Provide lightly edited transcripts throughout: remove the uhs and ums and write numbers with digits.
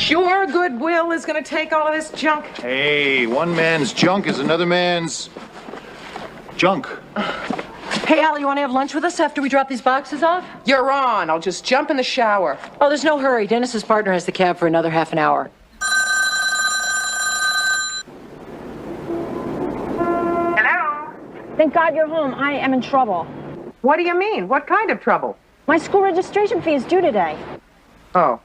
sure Goodwill is going to take all of this junk? Hey, one man's junk is another man's junk. Hey, Allie, you want to have lunch with us after we drop these boxes off? You're on. I'll just jump in the shower. Oh, there's no hurry. Dennis's partner has the cab for another half an hour. Hello? Thank God you're home. I am in trouble. What do you mean? What kind of trouble? My school registration fee is due today. Oh.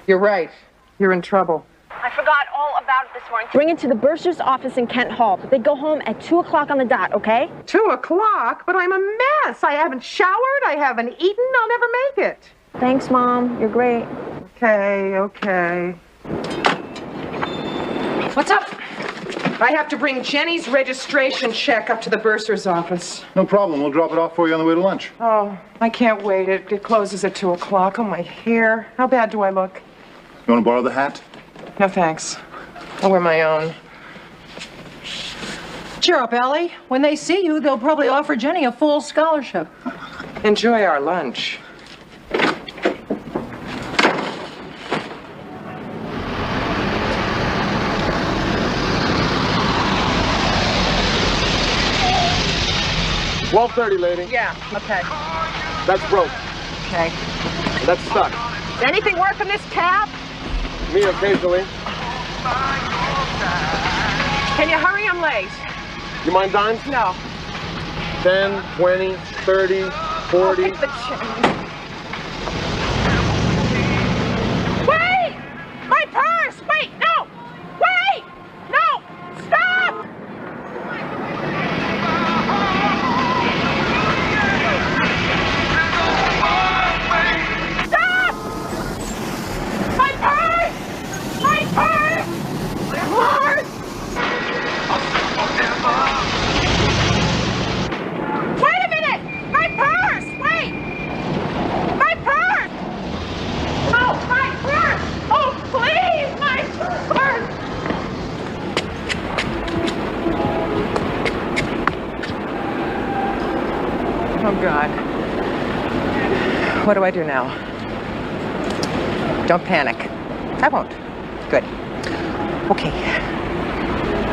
You're right. You're in trouble. I forgot all about it this morning. Bring it to the bursar's office in Kent Hall, but they go home at 2 o'clock on the dot, okay? 2 o'clock? But I'm a mess. I haven't showered. I haven't eaten. I'll never make it. Thanks, Mom. You're great. Okay. What's up? I have to bring Jenny's registration check up to the bursar's office. No problem. We'll drop it off for you on the way to lunch. Oh, I can't wait. It closes at 2 o'clock. Oh, my hair. How bad do I look? You want to borrow the hat? No, thanks. I'll wear my own. Cheer up, Allie. When they see you, they'll probably offer Jenny a full scholarship. Enjoy our lunch. $12.30, lady. Yeah, okay. That's broke. Okay. That's stuck. Does anything work in this cab? Me occasionally. Can you hurry? I'm late. You mind dimes? No. 10, 20, 30, 40. Take the change. Wait! My purse! Wait! No! Wait! No! Stop! Stop! My purse! My purse! My purse! Wait a minute! My purse! Wait! My purse! Oh, my purse! Oh, please! My purse! Oh, God. What do I do now? Don't panic. I won't. Good. Okay.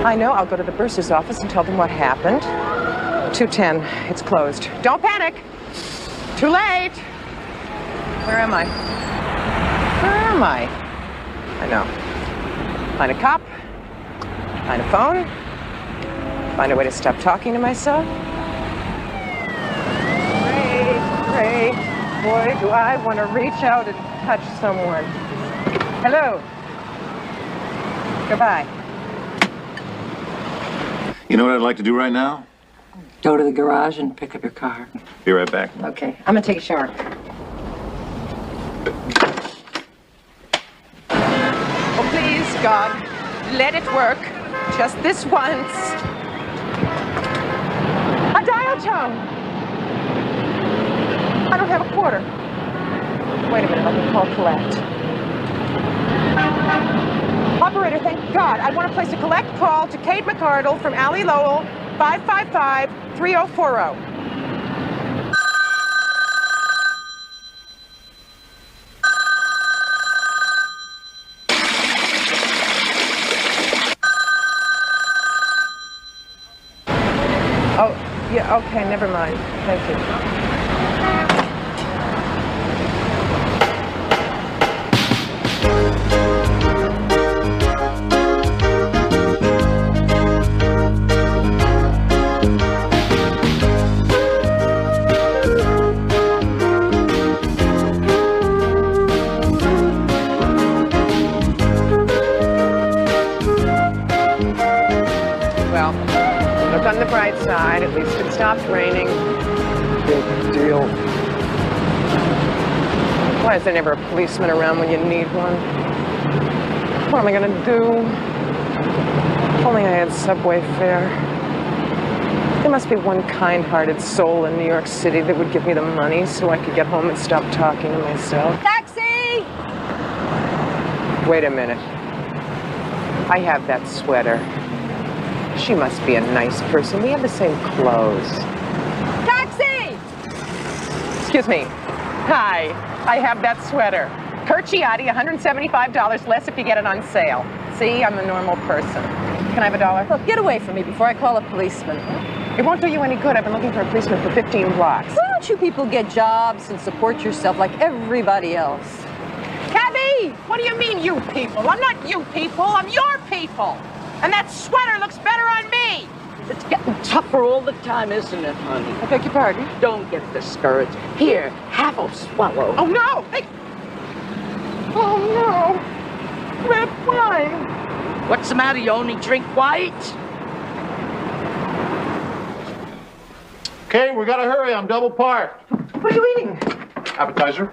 I know. I'll go to the bursar's office and tell them what happened. 2:10. It's closed. Don't panic. Too late. Where am I? Where am I? I know. Find a cop. Find a phone. Find a way to stop talking to myself. Great. Boy, do I want to reach out and touch someone. Hello. Goodbye. You know what I'd like to do right now? Go to the garage and pick up your car. Be right back. Okay. I'm gonna take a shower. Oh, please, God, let it work. Just this once. A dial tone. I don't have a quarter. Wait a minute, let me call collect. Operator, thank God. I want to place a collect call to Kate McCardle from Allie Lowell, 555-3040. Oh, yeah, okay, never mind. Thank you. Well, look on the bright side. At least it stopped raining. Big deal. Why is there never a policeman around when you need one? What am I gonna do? If only I had subway fare. There must be one kind-hearted soul in New York City that would give me the money so I could get home and stop talking to myself. Taxi! Wait a minute. I have that sweater. She must be a nice person. We have the same clothes. Taxi! Excuse me. Hi. I have that sweater. Perciotti, $175 less if you get it on sale. See, I'm a normal person. Can I have $1? Look, get away from me before I call a policeman. It won't do you any good. I've been looking for a policeman for 15 blocks. Why don't you people get jobs and support yourself like everybody else? Cabby! What do you mean, you people? I'm not you people. I'm your people. And that sweater looks better on me. It's getting tougher all the time, isn't it, honey? I beg your pardon? Don't get discouraged. Here, have a swallow. Oh, no! Hey. Oh, no. Red wine. What's the matter? You only drink white? Okay, we gotta hurry. I'm double parked. What are you eating? Appetizer.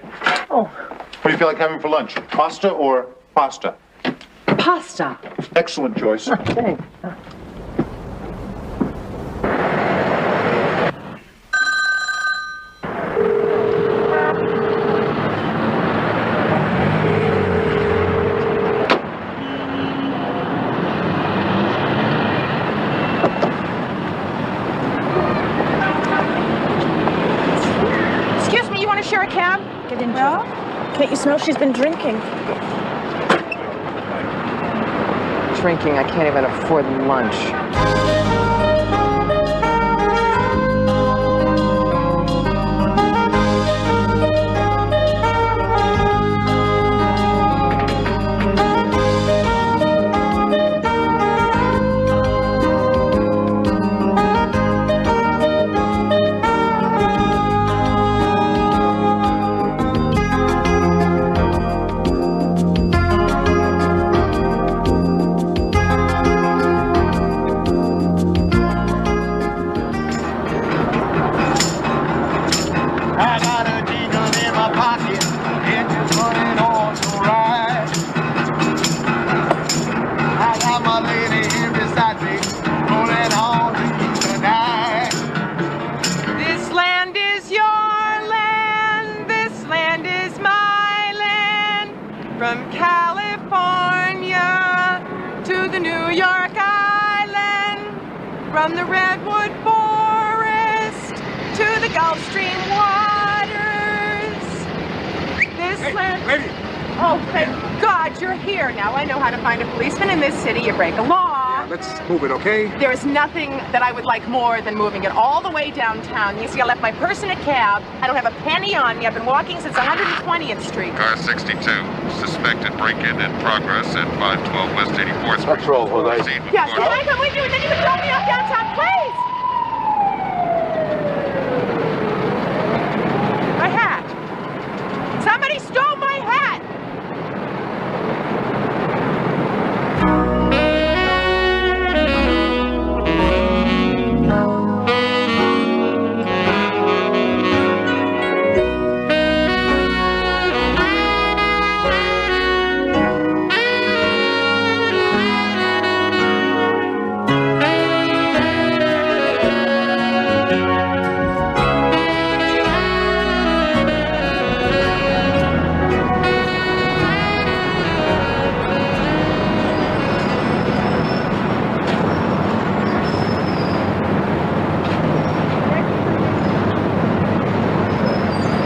Oh. What do you feel like having for lunch? Pasta or pasta? Pasta. Excellent choice. Thanks. Excuse me, you want to share a cab? Get in, Joe. Can't you smell she's been drinking? Drinking, I can't even afford lunch. This land is your land, this land is my land. From California to the New York Island, from the Redwood Forest to the Gulf Stream waters. This land... Lady! Oh, thank God you're here. Now I know how to find a policeman in this city. You break a law. Let's move it, okay? There is nothing that I would like more than moving it all the way downtown. You see, I left my purse in a cab. I don't have a penny on me. I've been walking since 120th Street. Car 62, suspected break-in in progress at 512 West 84th Street. Let's roll, Jose. Proceed with Yes, caution. can I come with you and then you can drop me off downtown, please? My hat. Somebody stole my hat.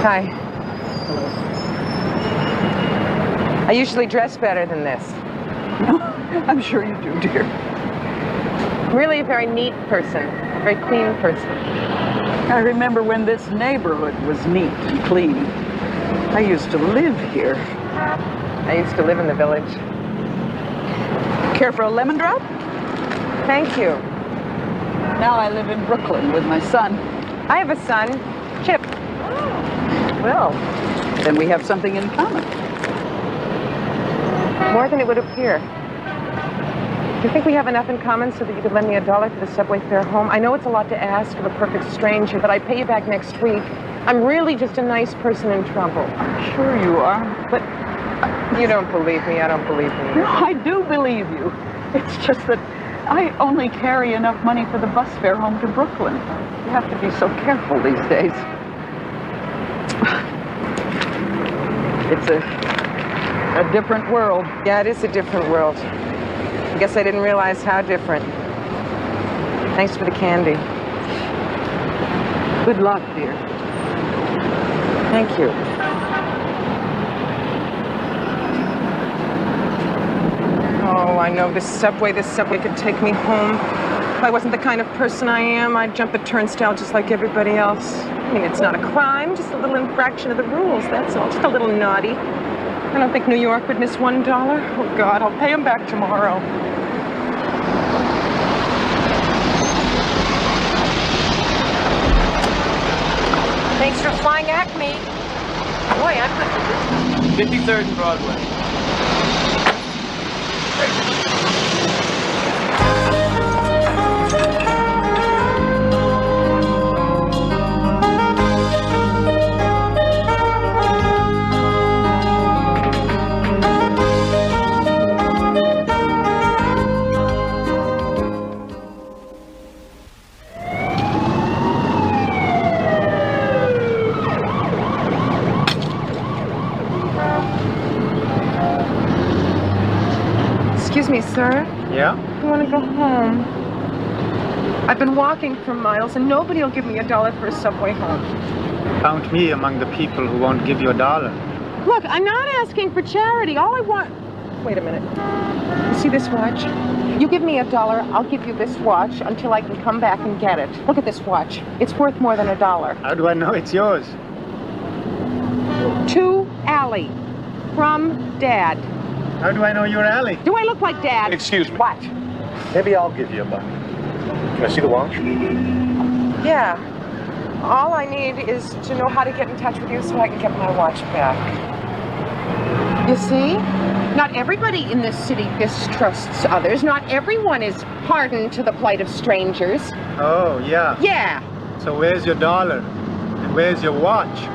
Hi. I usually dress better than this. I'm sure you do, dear. I'm really a very neat person, a very clean person. I remember when this neighborhood was neat and clean. I used to live here. I used to live in the village. Care for a lemon drop? Thank you. Now I live in Brooklyn with my son. I have a son, Chip. Well, then we have something in common. More than it would appear. Do you think we have enough in common so that you could lend me $1 for the subway fare home? I know it's a lot to ask of a perfect stranger, but I'd pay you back next week. I'm really just a nice person in trouble. Sure you are. But you don't believe me. I don't believe me. No, I do believe you. It's just that I only carry enough money for the bus fare home to Brooklyn. You have to be so careful these days. It's a different world. Yeah, it is a different world. I guess I didn't realize how different. Thanks for the candy. Good luck, dear. Thank you. Oh, I know. This subway could take me home. If I wasn't the kind of person I am, I'd jump a turnstile just like everybody else. I mean, it's not a crime, just a little infraction of the rules, that's all. Just a little naughty. I don't think New York would miss $1. Oh, God, I'll pay him back tomorrow. Thanks for flying Acme. Boy, I'm good for this. 53rd and Broadway. Excuse me, sir. Yeah? I want to go home. I've been walking for miles and nobody will give me $1 for a subway home. Count me among the people who won't give you $1. Look, I'm not asking for charity. All I want... Wait a minute. You see this watch? You give me $1, I'll give you this watch until I can come back and get it. Look at this watch. It's worth more than $1. How do I know it's yours? To Allie. From Dad. How do I know you're Allie? Do I look like Dad? Excuse me. What? Maybe I'll give you $1. Can I see the watch? Yeah. All I need is to know how to get in touch with you so I can get my watch back. You see? Not everybody in this city distrusts others. Not everyone is hardened to the plight of strangers. Oh, yeah. Yeah. So where's your $1? And where's your watch?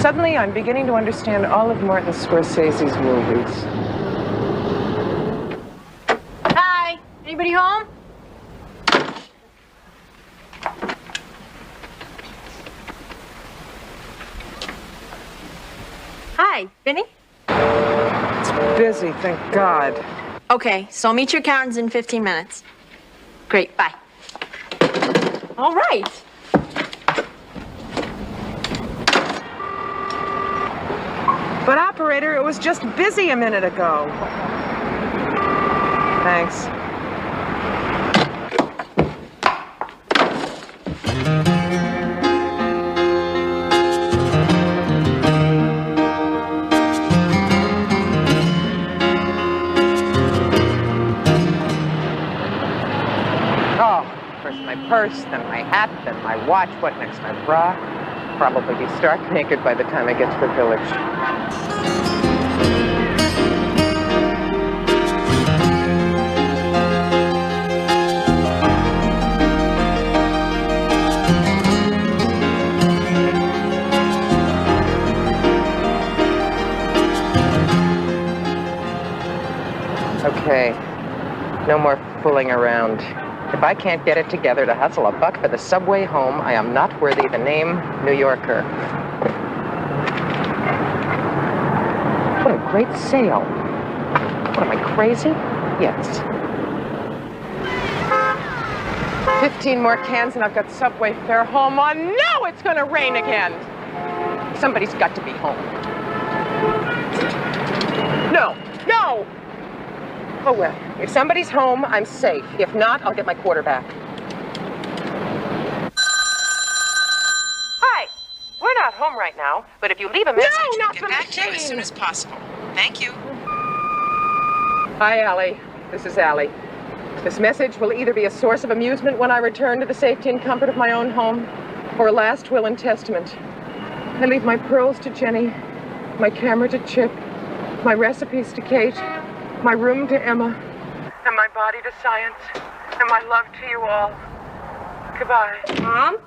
Suddenly, I'm beginning to understand all of Martin Scorsese's movies. Hi, anybody home? Hi, Vinny? It's busy, thank God. Okay, so I'll meet your accountants in 15 minutes. Great, bye. All right. But operator, it was just busy a minute ago. Thanks. Oh, first my purse, then my hat, then my watch, what next, my bra? Probably be stark naked by the time I get to the village. Okay, no more fooling around. If I can't get it together to hustle $1 for the subway home, I am not worthy the name New Yorker. What a great sale. What, am I crazy? Yes. 15 more cans and I've got subway fare home on. No, it's gonna rain again. Somebody's got to be home. No, no! Oh, well, if somebody's home, I'm safe. If not, I'll get my quarterback. Hi. We're not home right now, but if you leave a message, I'll get back to you as soon as possible. Thank you. Hi, Allie. This is Allie. This message will either be a source of amusement when I return to the safety and comfort of my own home, or a last will and testament. I leave my pearls to Jenny, my camera to Chip, my recipes to Kate, my room to Emma, and my body to Science, and my love to you all. Goodbye. Mom?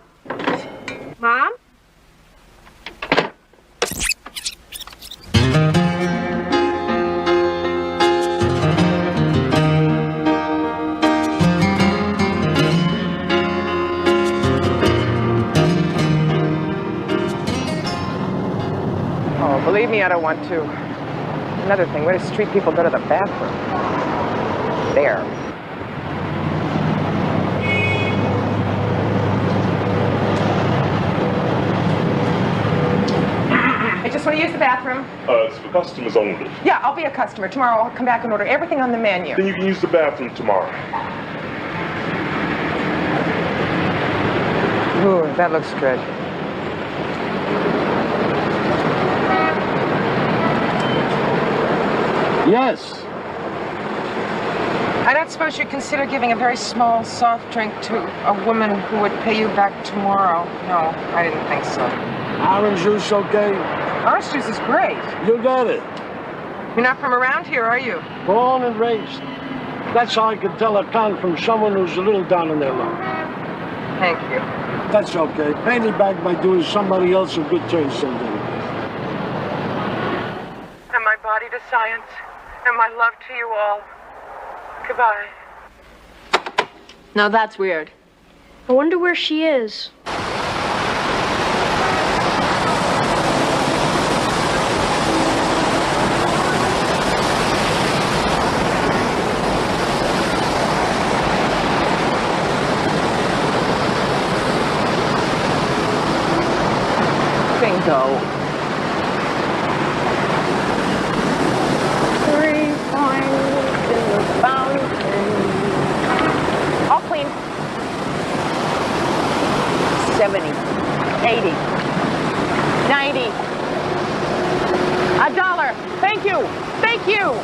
Mom? Oh, believe me, I don't want to. Another thing, where do street people go to the bathroom? There. Just want to use the bathroom. It's for customers only. Yeah, I'll be a customer. Tomorrow I'll come back and order everything on the menu. Then you can use the bathroom tomorrow. Ooh, that looks good. Yes. I don't suppose you'd consider giving a very small soft drink to a woman who would pay you back tomorrow. No, I didn't think so. Orange juice, okay? Orange juice is great. You got it. You're not from around here, are you? Born and raised. That's how I can tell a con from someone who's a little down on their luck. Thank you. That's okay. Pay me back by doing somebody else a good turn someday. And my body to science, and my love to you all. Goodbye. Now that's weird. I wonder where she is. Bingo. 3 points in the fountain. All clean. 70, 80, 90. $1. Thank you. Thank you.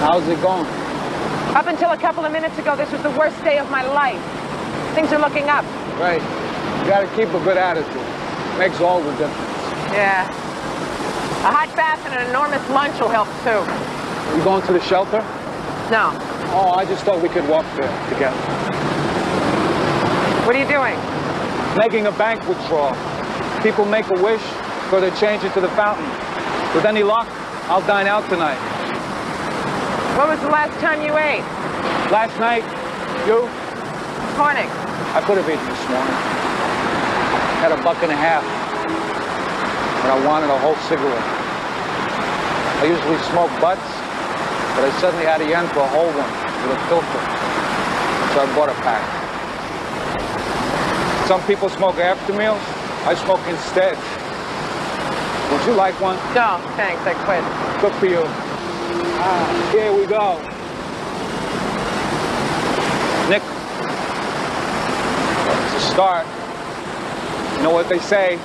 How's it going? Up until a couple of minutes ago, this was the worst day of my life. Things are looking up. Right. You gotta keep a good attitude. Makes all the difference. Yeah. A hot bath and an enormous lunch will help, too. You going to the shelter? No. Oh, I just thought we could walk there together. What are you doing? Making a bank withdrawal. People make a wish, so they change it to the fountain. With any luck, I'll dine out tonight. When was the last time you ate? Last night, you? Morning. I could have eaten this morning. Had $1.50, but I wanted a whole cigarette. I usually smoke butts, but I suddenly had a yen for a whole one with a filter, so I bought a pack. Some people smoke after meals. I smoke instead. Would you like one? No, thanks. I quit. Good for you. Here we go. Nick. It's a start. You know what they say?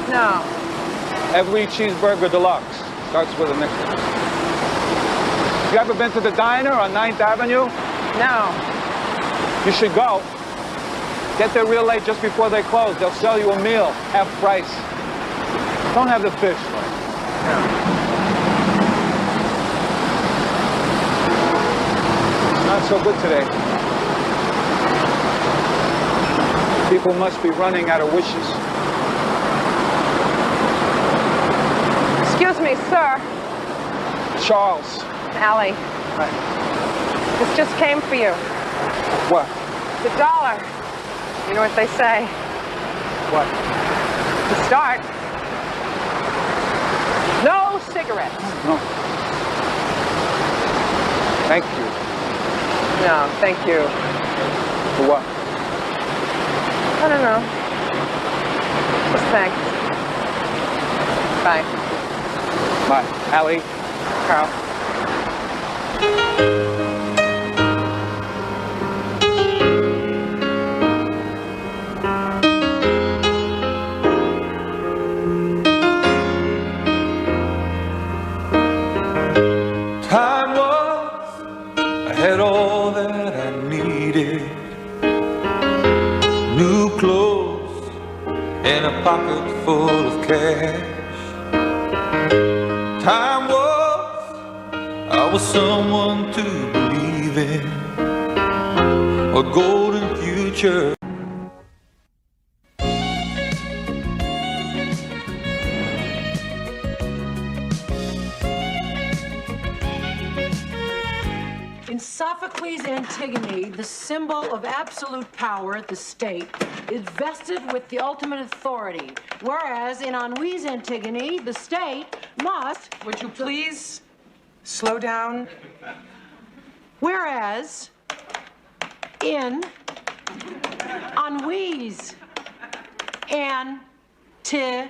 No. Every cheeseburger deluxe starts with a nickel. You ever been to the diner on 9th Avenue? No. You should go. Get there real late just before they close. They'll sell you a meal, half price. Don't have the fish. No. Not so good today. People must be running out of wishes. Excuse me, sir. Charles. Allie. Right. This just came for you. What? It's $1. You know what they say? What? To start. No cigarettes. No. Thank you. No, thank you. For what? I don't know. Just thanks. Bye. Bye. Allie. Carl. Time was, I had all that I needed. New clothes and a pocket full of cash. Time was, I was someone to believe in. A golden future. Sophocles' Antigone, the symbol of absolute power at the state, is vested with the ultimate authority. Whereas in Henri's Antigone, the state must... Would you please slow down? Whereas in Henri's Antigone,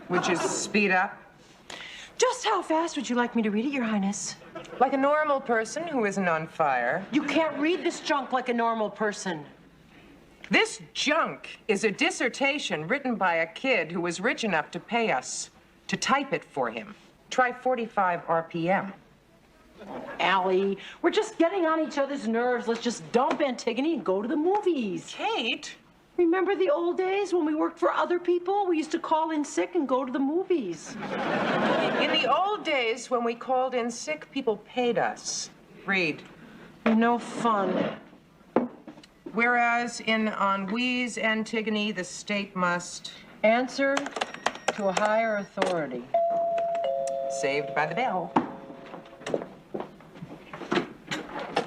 Would you speed up? Just how fast would you like me to read it, Your Highness? Like a normal person who isn't on fire. You can't read this junk like a normal person. This junk is a dissertation written by a kid who was rich enough to pay us to type it for him. Try 45 RPM. Allie, we're just getting on each other's nerves. Let's just dump Antigone and go to the movies. Kate? Remember the old days when we worked for other people? We used to call in sick and go to the movies. In the old days when we called in sick, people paid us. Read. No fun. Whereas in Henri's Antigone, the state must... Answer to a higher authority. Saved by the bell.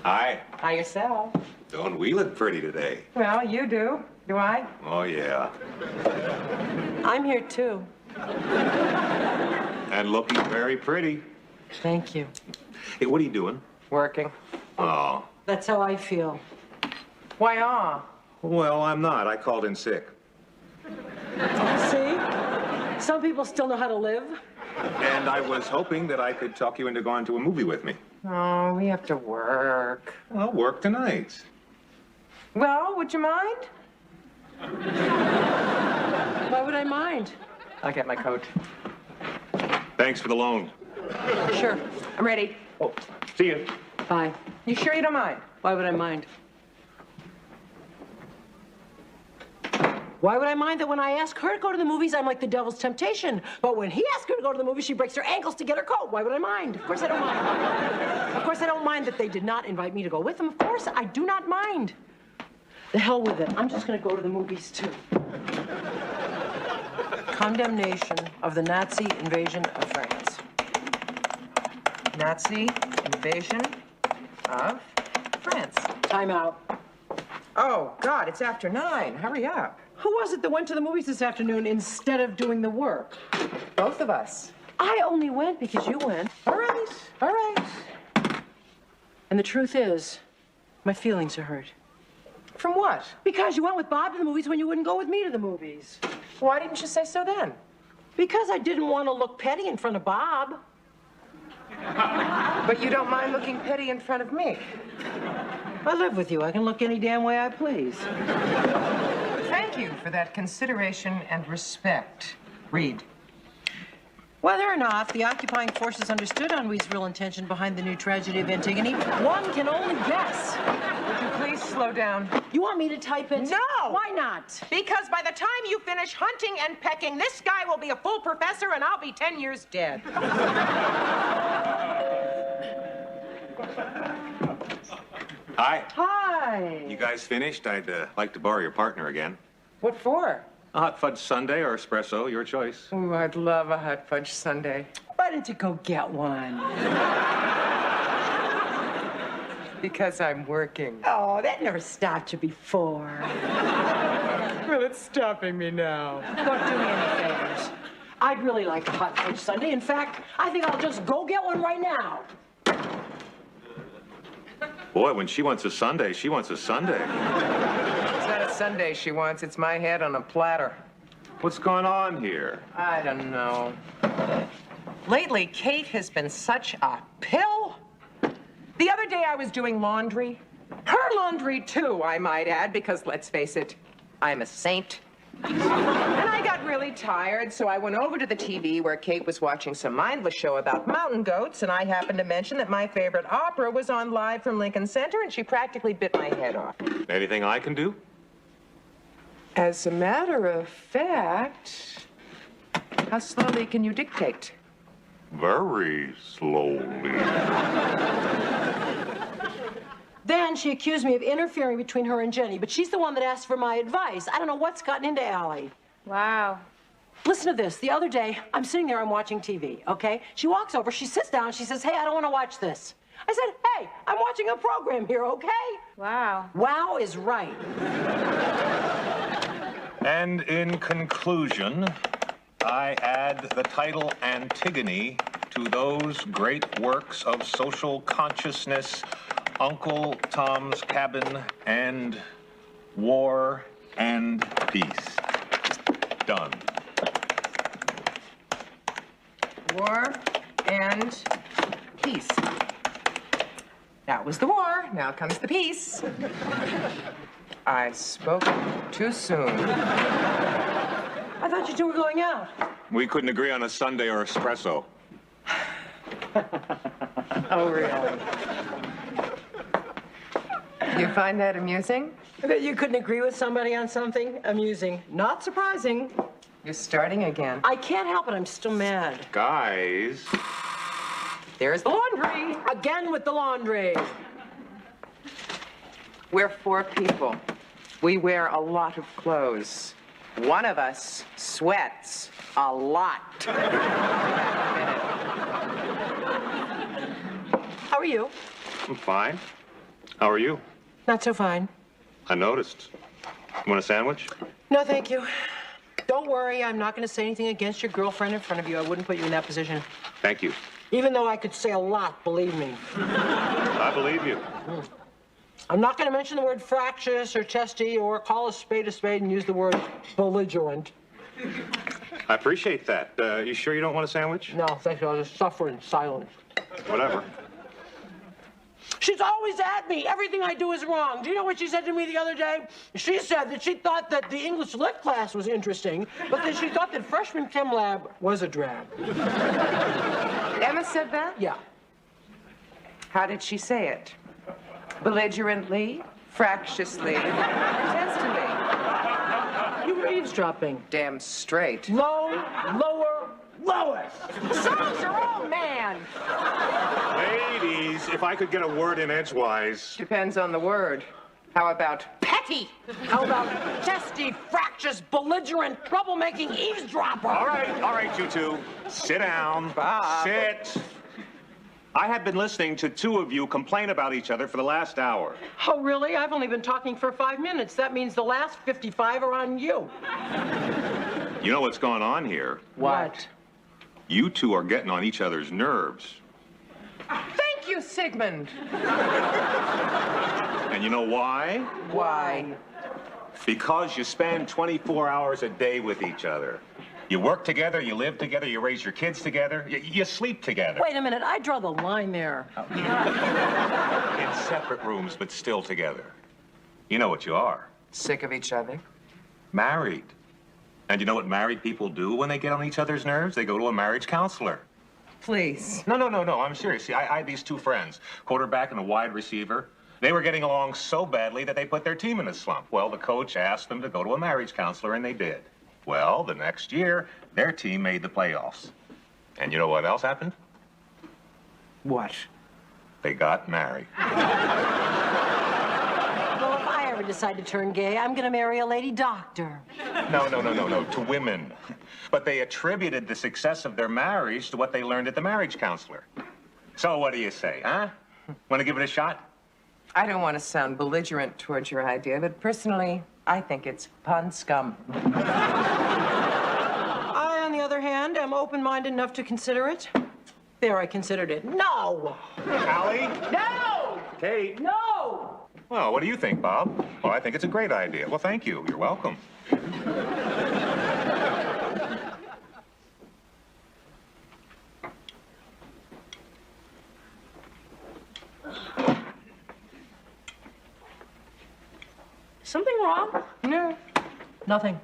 Hi. Hi yourself. Don't we look pretty today? Well, you do. Do I? Oh, yeah. I'm here too. And looking very pretty. Thank you. Hey, what are you doing? Working. Oh. That's how I feel. Why, Well, I'm not. I called in sick. See? Some people still know how to live. And I was hoping that I could talk you into going to a movie with me. Oh, we have to work. Well, work tonight. Well, would you mind? Why would I mind? I'll get my coat. Thanks for the loan. Sure. I'm ready. Oh, see you. Bye. You sure you don't mind? Why would I mind? Why would I mind that when I ask her to go to the movies, I'm like the devil's temptation? But when he asks her to go to the movies, she breaks her ankles to get her coat. Why would I mind? Of course I don't mind. Of course I don't mind that they did not invite me to go with them. Of course I do not mind. The hell with it. I'm just going to go to the movies, too. Condemnation of the Nazi invasion of France. Nazi invasion of France. Time out. Oh, God, it's after 9. Hurry up. Who was it that went to the movies this afternoon instead of doing the work? Both of us. I only went because you went. All right, all right. And the truth is, my feelings are hurt. From what? Because you went with Bob to the movies when you wouldn't go with me to the movies. Why didn't you say so then? Because I didn't want to look petty in front of Bob. But you don't mind looking petty in front of me. I live with you. I can look any damn way I please. Thank you for that consideration and respect. Read. Whether or not the occupying forces understood Henri's real intention behind the new tragedy of Antigone, one can only guess. Would you please slow down? You want me to type it? No! Why not? Because by the time you finish hunting and pecking, this guy will be a full professor and I'll be 10 years dead. Hi. Hi. You guys finished? I'd like to borrow your partner again. What for? A hot fudge sundae or espresso, your choice. Oh, I'd love a hot fudge sundae. Why didn't you go get one? Because I'm working. Oh, that never stopped you before. Well, it's stopping me now. Don't do me any favors. I'd really like a hot fudge sundae. In fact, I think I'll just go get one right now. Boy, when she wants a sundae, she wants a sundae. It's not a sundae she wants. It's my head on a platter. What's going on here? I don't know. Lately, Kate has been such a pill. The other day I was doing laundry. Her laundry, too, I might add, because let's face it, I'm a saint. And I got really tired, so I went over to the TV where Kate was watching some mindless show about mountain goats, and I happened to mention that my favorite opera was on live from Lincoln Center, and she practically bit my head off. Anything I can do? As a matter of fact, how slowly can you dictate? Very slowly. Then she accused me of interfering between her and Jenny, but she's the one that asked for my advice. I don't know what's gotten into Allie. Wow. Listen to this. The other day, I'm sitting there, I'm watching TV, okay? She walks over, she sits down, she says, hey, I don't want to watch this. I said, hey, I'm watching a program here, okay? Wow. Wow is right. And in conclusion, I add the title Antigone to those great works of social consciousness, Uncle Tom's Cabin and War and Peace. Done. War and peace. Now it was the war, now comes the peace. I spoke too soon. I thought you two were going out. We couldn't agree on a sundae or espresso. Oh, really? You find that amusing? That you couldn't agree with somebody on something? Amusing. Not surprising. You're starting again. I can't help it, I'm still mad. Guys. There's the laundry. Again with the laundry. We're 4 people. We wear a lot of clothes. One of us sweats a lot. How are you? I'm fine. How are you? Not so fine. I noticed. You want a sandwich? No, thank you. Don't worry, I'm not going to say anything against your girlfriend in front of you. I wouldn't put you in that position. Thank you. Even though I could say a lot, believe me. I believe you. I'm not going to mention the word fractious or testy or call a spade and use the word belligerent. I appreciate that. You sure you don't want a sandwich? No, thank you. I'll just suffer in silence. Whatever. She's always at me. Everything I do is wrong. Do you know what she said to me the other day? She said that she thought that the English Lit class was interesting, but that she thought that freshman chem lab was a drab. Emma said that? Yeah. How did she say it? Belligerently, fractiously, testily. You were eavesdropping. Damn straight. Low, lower, lowest. Songs are all man. Ladies, if I could get a word in edgewise. Depends on the word. How about petty? How about testy, fractious, belligerent, troublemaking eavesdropper? All right, you two. Sit down. Bob. Sit. I have been listening to 2 of you complain about each other for the last hour. Oh, really? I've only been talking for 5 minutes. That means the last 55 are on you. You know what's going on here? What? You 2 are getting on each other's nerves. Thank you, Sigmund. And you know why? Why? Because you spend 24 hours a day with each other. You work together, you live together, you raise your kids together, you sleep together. Wait a minute, I draw the line there. In separate rooms, but still together. You know what you are. Sick of each other? Married. And you know what married people do when they get on each other's nerves? They go to a marriage counselor. Please. No, I'm serious. See, I had these 2 friends, quarterback and a wide receiver. They were getting along so badly that they put their team in a slump. Well, the coach asked them to go to a marriage counselor, and they did. Well, the next year, their team made the playoffs. And you know what else happened? What? They got married. Well, if I ever decide to turn gay, I'm going to marry a lady doctor. No, to women. But they attributed the success of their marriage to what they learned at the marriage counselor. So what do you say, huh? Want to give it a shot? I don't want to sound belligerent towards your idea, but personally, I think it's pond scum. I, on the other hand, am open-minded enough to consider it. There, I considered it. No! Allie? No! Kate? No! Well, what do you think, Bob? Well, I think it's a great idea. Well, thank you. You're welcome. Something wrong? No. Nothing.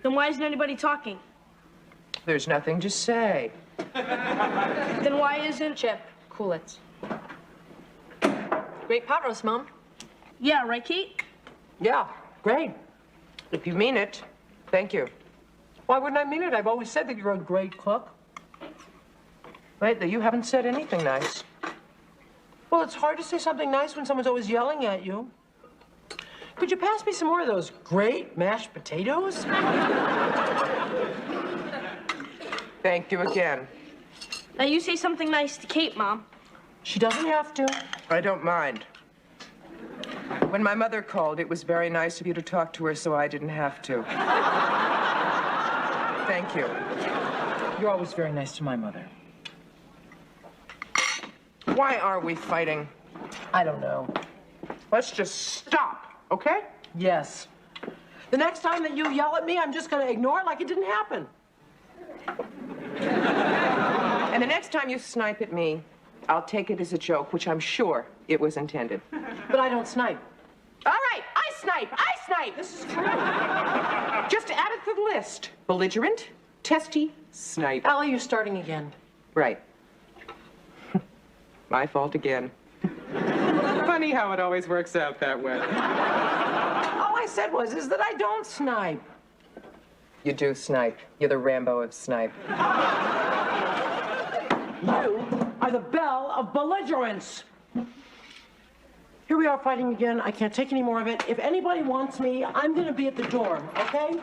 Then why isn't anybody talking? There's nothing to say. Then why isn't Chip? Cool it. Great pot roast, Mom. Yeah, right, Kate? Yeah, great. If you mean it, thank you. Why wouldn't I mean it? I've always said that you're a great cook. Lately, you haven't said anything nice. Well, it's hard to say something nice when someone's always yelling at you. Could you pass me some more of those great mashed potatoes? Thank you again. Now you say something nice to Kate, Mom. She doesn't have to. I don't mind. When my mother called, it was very nice of you to talk to her so I didn't have to. Thank you. You're always very nice to my mother. Why are we fighting? I don't know. Let's just stop, okay? Yes. The next time that you yell at me, I'm just going to ignore it like it didn't happen. And the next time you snipe at me, I'll take it as a joke, which I'm sure it was intended. But I don't snipe. All right, I snipe. This is true. Just add it to the list. Belligerent, testy, snipe. Allie, you're starting again. Right. My fault again. Funny how it always works out that way. All I said is that I don't snipe. You do snipe. You're the Rambo of snipe. You are the belle of belligerence. Here we are fighting again. I can't take any more of it. If anybody wants me, I'm going to be at the door, okay?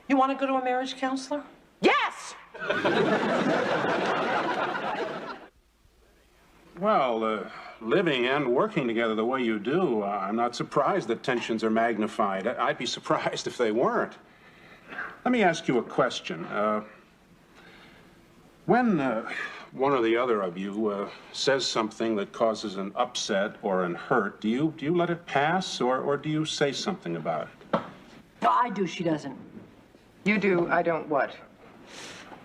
You want to go to a marriage counselor? Yes! Well, living and working together the way you do, I'm not surprised that tensions are magnified. I'd be surprised if they weren't. Let me ask you a question. When one or the other of you says something that causes an upset or an hurt, do you let it pass, or do you say something about it? No, I do. She doesn't. You do, I don't what?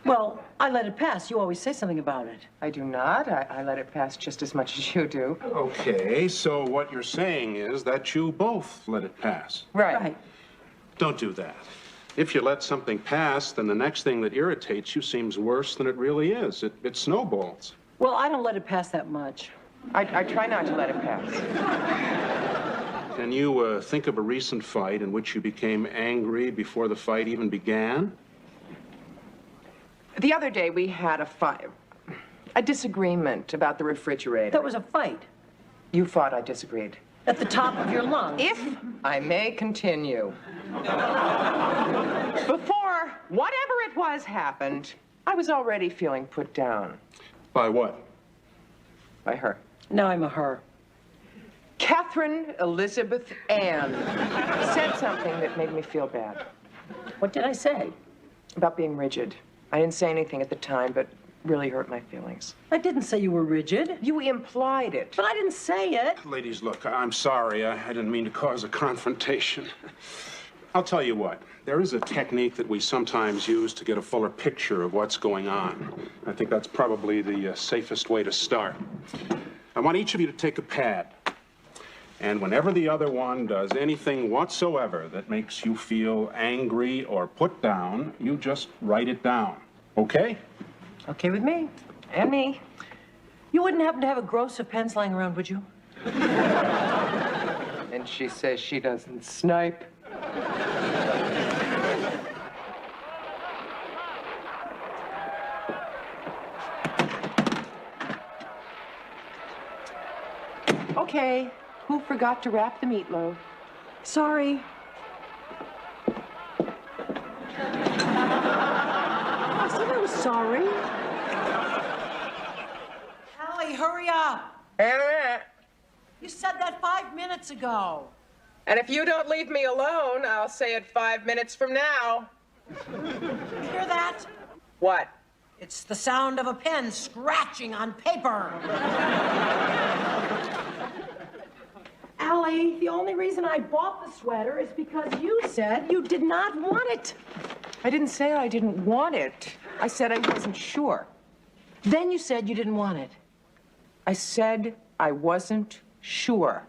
Well, I let it pass. You always say something about it. I do not. I let it pass just as much as you do. Okay, so what you're saying is that you both let it pass. Right. Don't do that. If you let something pass, then the next thing that irritates you seems worse than it really is. It snowballs. Well, I don't let it pass that much. I try not to let it pass. Can you think of a recent fight in which you became angry before the fight even began? The other day, we had a disagreement about the refrigerator. That was a fight. You thought I disagreed. At the top of your lungs. If I may continue. Before whatever it was happened, I was already feeling put down. By what? By her. Now I'm a her. Catherine Elizabeth Ann said something that made me feel bad. What did I say? About being rigid. I didn't say anything at the time, but really hurt my feelings. I didn't say you were rigid. You implied it. But I didn't say it. Ladies, look, I'm sorry. I didn't mean to cause a confrontation. I'll tell you what. There is a technique that we sometimes use to get a fuller picture of what's going on. I think that's probably the safest way to start. I want each of you to take a pad. And whenever the other one does anything whatsoever that makes you feel angry or put down, you just write it down. Okay? Okay with me. And me. You wouldn't happen to have a gross of pens lying around, would you? And she says she doesn't snipe. Okay. Who forgot to wrap the meatloaf? Sorry. I said I was sorry. Allie, hurry up. You said that 5 minutes ago. And if you don't leave me alone, I'll say it 5 minutes from now. You hear that? What? It's the sound of a pen scratching on paper. Allie, the only reason I bought the sweater is because you said you did not want it. I didn't say I didn't want it. I said I wasn't sure. Then you said you didn't want it. I said I wasn't sure.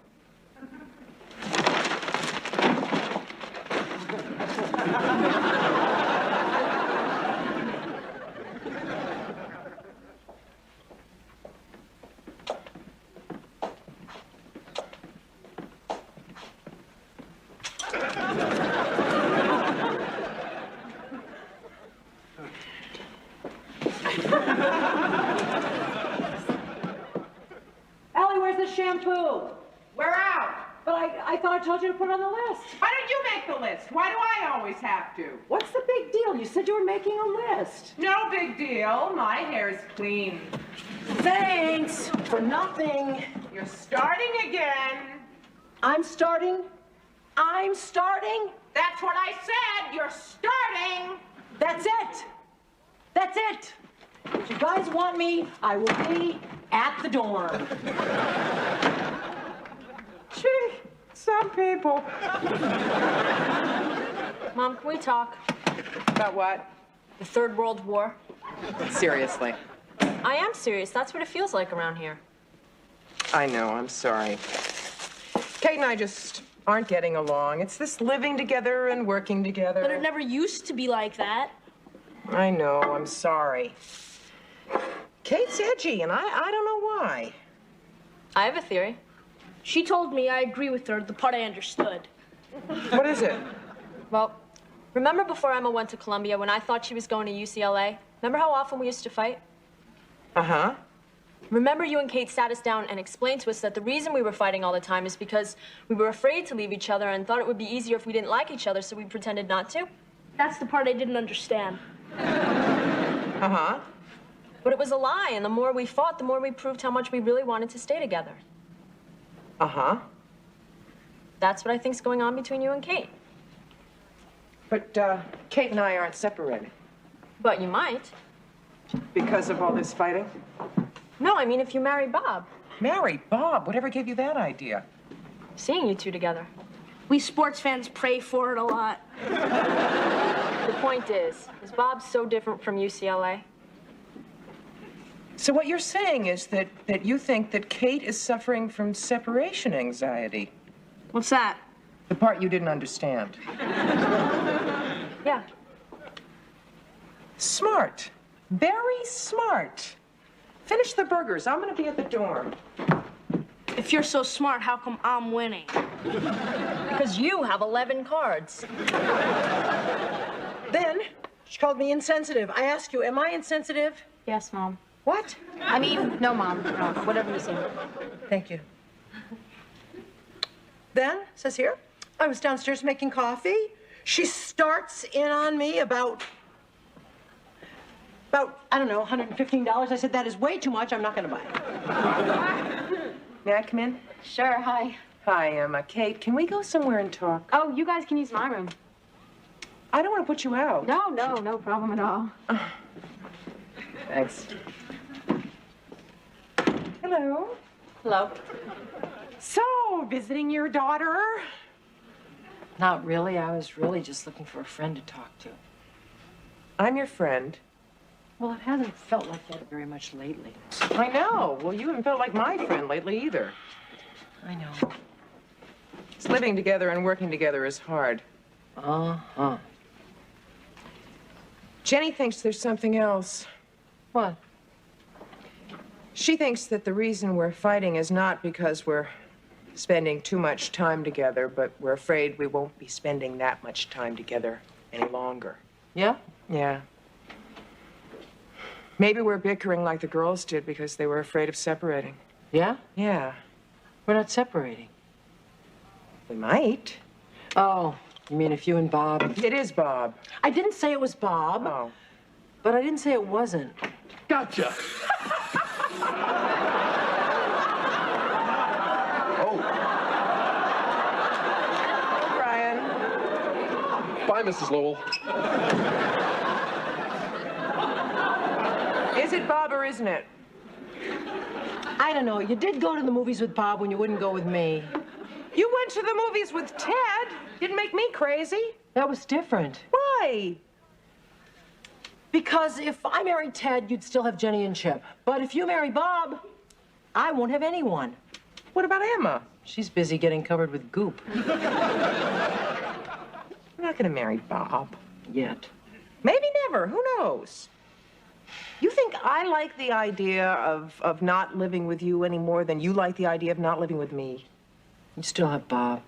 Allie, where's the shampoo? We're out. But I thought I told you to put it on the list. Why did you make the list? Why do I always have to. What's the big deal? You said you were making a list. No big deal. My hair's clean. Thanks for nothing. You're starting again. I'm starting? I'm starting? That's what I said. You're starting. That's it. That's it. If you guys want me, I will be at the dorm. Gee, some people. Mom, can we talk? About what? The Third World War. Seriously. I am serious. That's what it feels like around here. I know, I'm sorry. Kate and I just aren't getting along. It's this living together and working together. But it never used to be like that. I know, I'm sorry. Kate's edgy, and I don't know why. I have a theory. She told me I agree with her, the part I understood. What is it? Well, remember before Emma went to Columbia when I thought she was going to UCLA? Remember how often we used to fight? Uh-huh. Remember you and Kate sat us down and explained to us that the reason we were fighting all the time is because we were afraid to leave each other and thought it would be easier if we didn't like each other, so we pretended not to? That's the part I didn't understand. Uh-huh. But it was a lie, and the more we fought, the more we proved how much we really wanted to stay together. Uh-huh. That's what I think's going on between you and Kate. But, Kate and I aren't separated. But you might. Because of all this fighting? No, I mean if you marry Bob. Marry Bob? Whatever gave you that idea? Seeing you two together. We sports fans pray for it a lot. The point is Bob so different from UCLA? So what you're saying is that you think that Kate is suffering from separation anxiety. What's that? The part you didn't understand. Yeah. Smart. Very smart. Finish the burgers. I'm going to be at the dorm. If you're so smart, how come I'm winning? Because you have 11 cards. Then she called me insensitive. I ask you, am I insensitive? Yes, Mom. What? I mean, no, Mom. No, whatever you say. Thank you. Then, says here, I was downstairs making coffee. She starts in on me about, I don't know, $115. I said, that is way too much. I'm not going to buy it. May I come in? Sure, hi. Hi, Emma. Kate, can we go somewhere and talk? Oh, you guys can use my room. I don't want to put you out. No problem at all. Thanks. Hello. Hello. So, visiting your daughter? Not really. I was really just looking for a friend to talk to. I'm your friend. Well, it hasn't felt like that very much lately. I know. Well, you haven't felt like my friend lately either. I know. It's living together and working together is hard. Uh-huh. Jenny thinks there's something else. What? She thinks that the reason we're fighting is not because we're spending too much time together, but we're afraid we won't be spending that much time together any longer. Yeah? Yeah. Maybe we're bickering like the girls did because they were afraid of separating. Yeah? Yeah. We're not separating. We might. Oh, you mean if you and Bob? It is Bob. I didn't say it was Bob. Oh. But I didn't say it wasn't. Gotcha. Oh. Brian. Bye, Mrs. Lowell. Is it Bob or isn't it? I don't know. You did go to the movies with Bob when you wouldn't go with me. You went to the movies with Ted. Didn't make me crazy. That was different. Why? Because if I married Ted, you'd still have Jenny and Chip. But if you marry Bob, I won't have anyone. What about Emma? She's busy getting covered with goop. I'm not gonna marry Bob. Yet. Maybe never. Who knows? You think I like the idea of not living with you any more than you like the idea of not living with me? You still have Bob.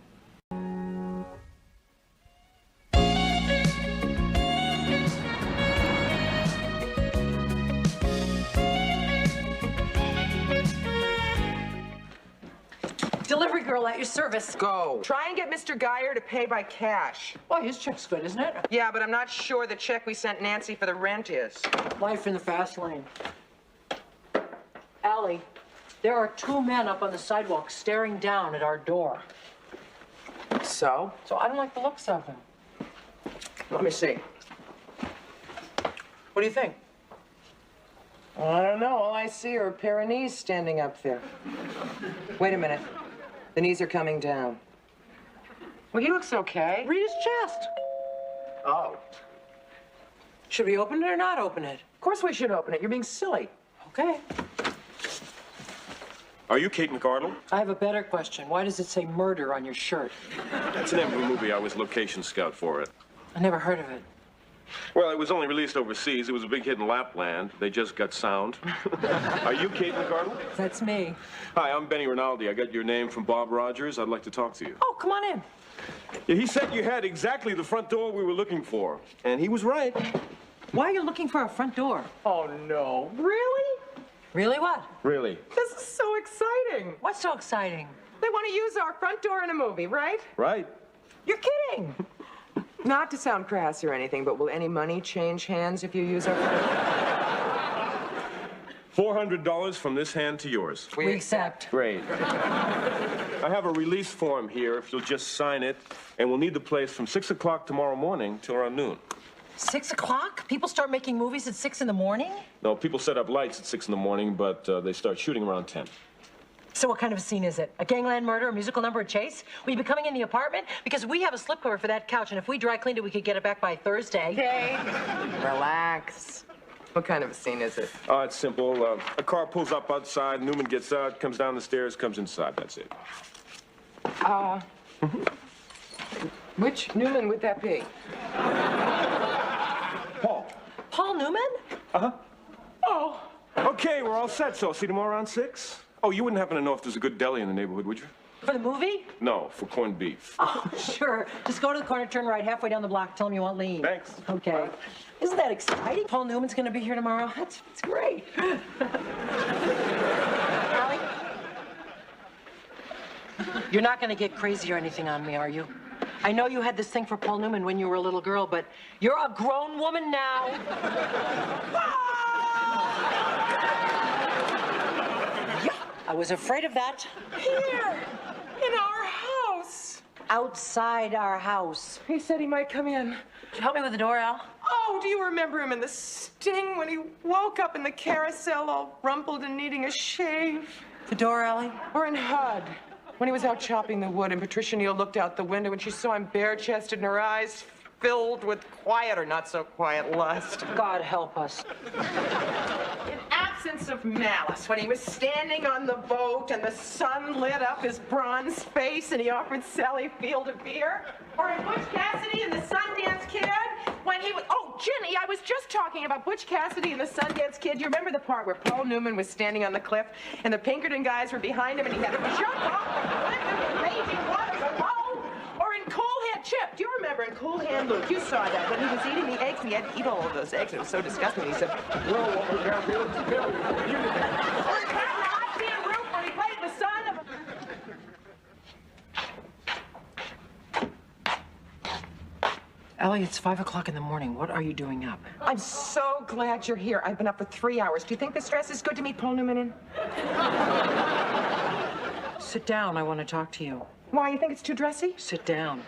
Delivery girl at your service. Go. Try and get Mr. Geyer to pay by cash. Well, his check's good, isn't it? Yeah, but I'm not sure the check we sent Nancy for the rent is. Life in the fast lane. Allie, there are 2 men up on the sidewalk staring down at our door. So? So I don't like the looks of them. Let me see. What do you think? I don't know. All I see are a pair of knees standing up there. Wait a minute. The knees are coming down. Well, he looks okay. Read his chest. Oh. Should we open it or not open it? Of course we should open it. You're being silly. Okay. Are you Kate McArdle? I have a better question. Why does it say murder on your shirt? That's the name of a movie. I was location scout for it. I never heard of it. Well, it was only released overseas. It was a big hit in Lapland. They just got sound. Are you Kate McArdle? That's me. Hi, I'm Benny Rinaldi. I got your name from Bob Rogers. I'd like to talk to you. Oh, come on in. Yeah, he said you had exactly the front door we were looking for. And he was right. Why are you looking for a front door? Oh, no. Really? Really what? Really? This is so exciting. What's so exciting? They want to use our front door in a movie, right? Right. You're kidding. Not to sound crass or anything, but will any money change hands if you use our front door? $400 from this hand to yours. We accept. Great. I have a release form here, if you'll just sign it, and we'll need the place from 6 o'clock tomorrow morning till around noon. 6 o'clock? People start making movies at 6 in the morning? No, people set up lights at 6 in the morning, but they start shooting around 10. So what kind of a scene is it? A gangland murder, a musical number, a chase? Will you be coming in the apartment? Because we have a slipcover for that couch, and if we dry cleaned it, we could get it back by Thursday. Okay. Relax. What kind of a scene is it? Oh, it's simple. A car pulls up outside, Newman gets out, comes down the stairs, comes inside. That's it. Which Newman would that be? Paul. Paul Newman? Uh-huh. Oh. Okay, we're all set, so see you tomorrow around 6? Oh, you wouldn't happen to know if there's a good deli in the neighborhood, would you? For the movie? No, for corned beef. Oh, sure. Just go to the corner, turn right, halfway down the block, tell them you want lean. Thanks. Okay. Isn't that exciting? Paul Newman's gonna be here tomorrow. That's great. Allie? You're not gonna get crazy or anything on me, are you? I know you had this thing for Paul Newman when you were a little girl, but you're a grown woman now. I was afraid of that. Here, in our house. Outside our house. He said he might come in. Help me with the door, Al. Oh, do you remember him in The Sting when he woke up in the carousel all rumpled and needing a shave? The door, Allie? Or in HUD, when he was out chopping the wood and Patricia Neal looked out the window and she saw him bare-chested and her eyes filled with quiet or not so quiet lust. God help us. In absence of malice, when he was standing on the boat and the sun lit up his bronze face and he offered Sally Field a beer, or in Butch Cassidy and the Sundance Kid, when he was, oh, Ginny, I was just talking about Butch Cassidy and the Sundance Kid. You remember the part where Paul Newman was standing on the cliff and the Pinkerton guys were behind him and he had to jump off the cliff and the raging waters below? Or in Cool Hand Chip, do you remember in Cool Hand Luke? You saw that when he was eating the eggs and he had to eat all of those eggs. It was so disgusting. He said, "Well, what was that really?" Or in Captain Oxy Roof when he played the son of a... Allie, it's 5 o'clock in the morning. What are you doing up? I'm so glad you're here. I've been up for 3 hours. Do you think this dress is good to meet Paul Newman in? Sit down. I want to talk to you. Why, you think it's too dressy? Sit down.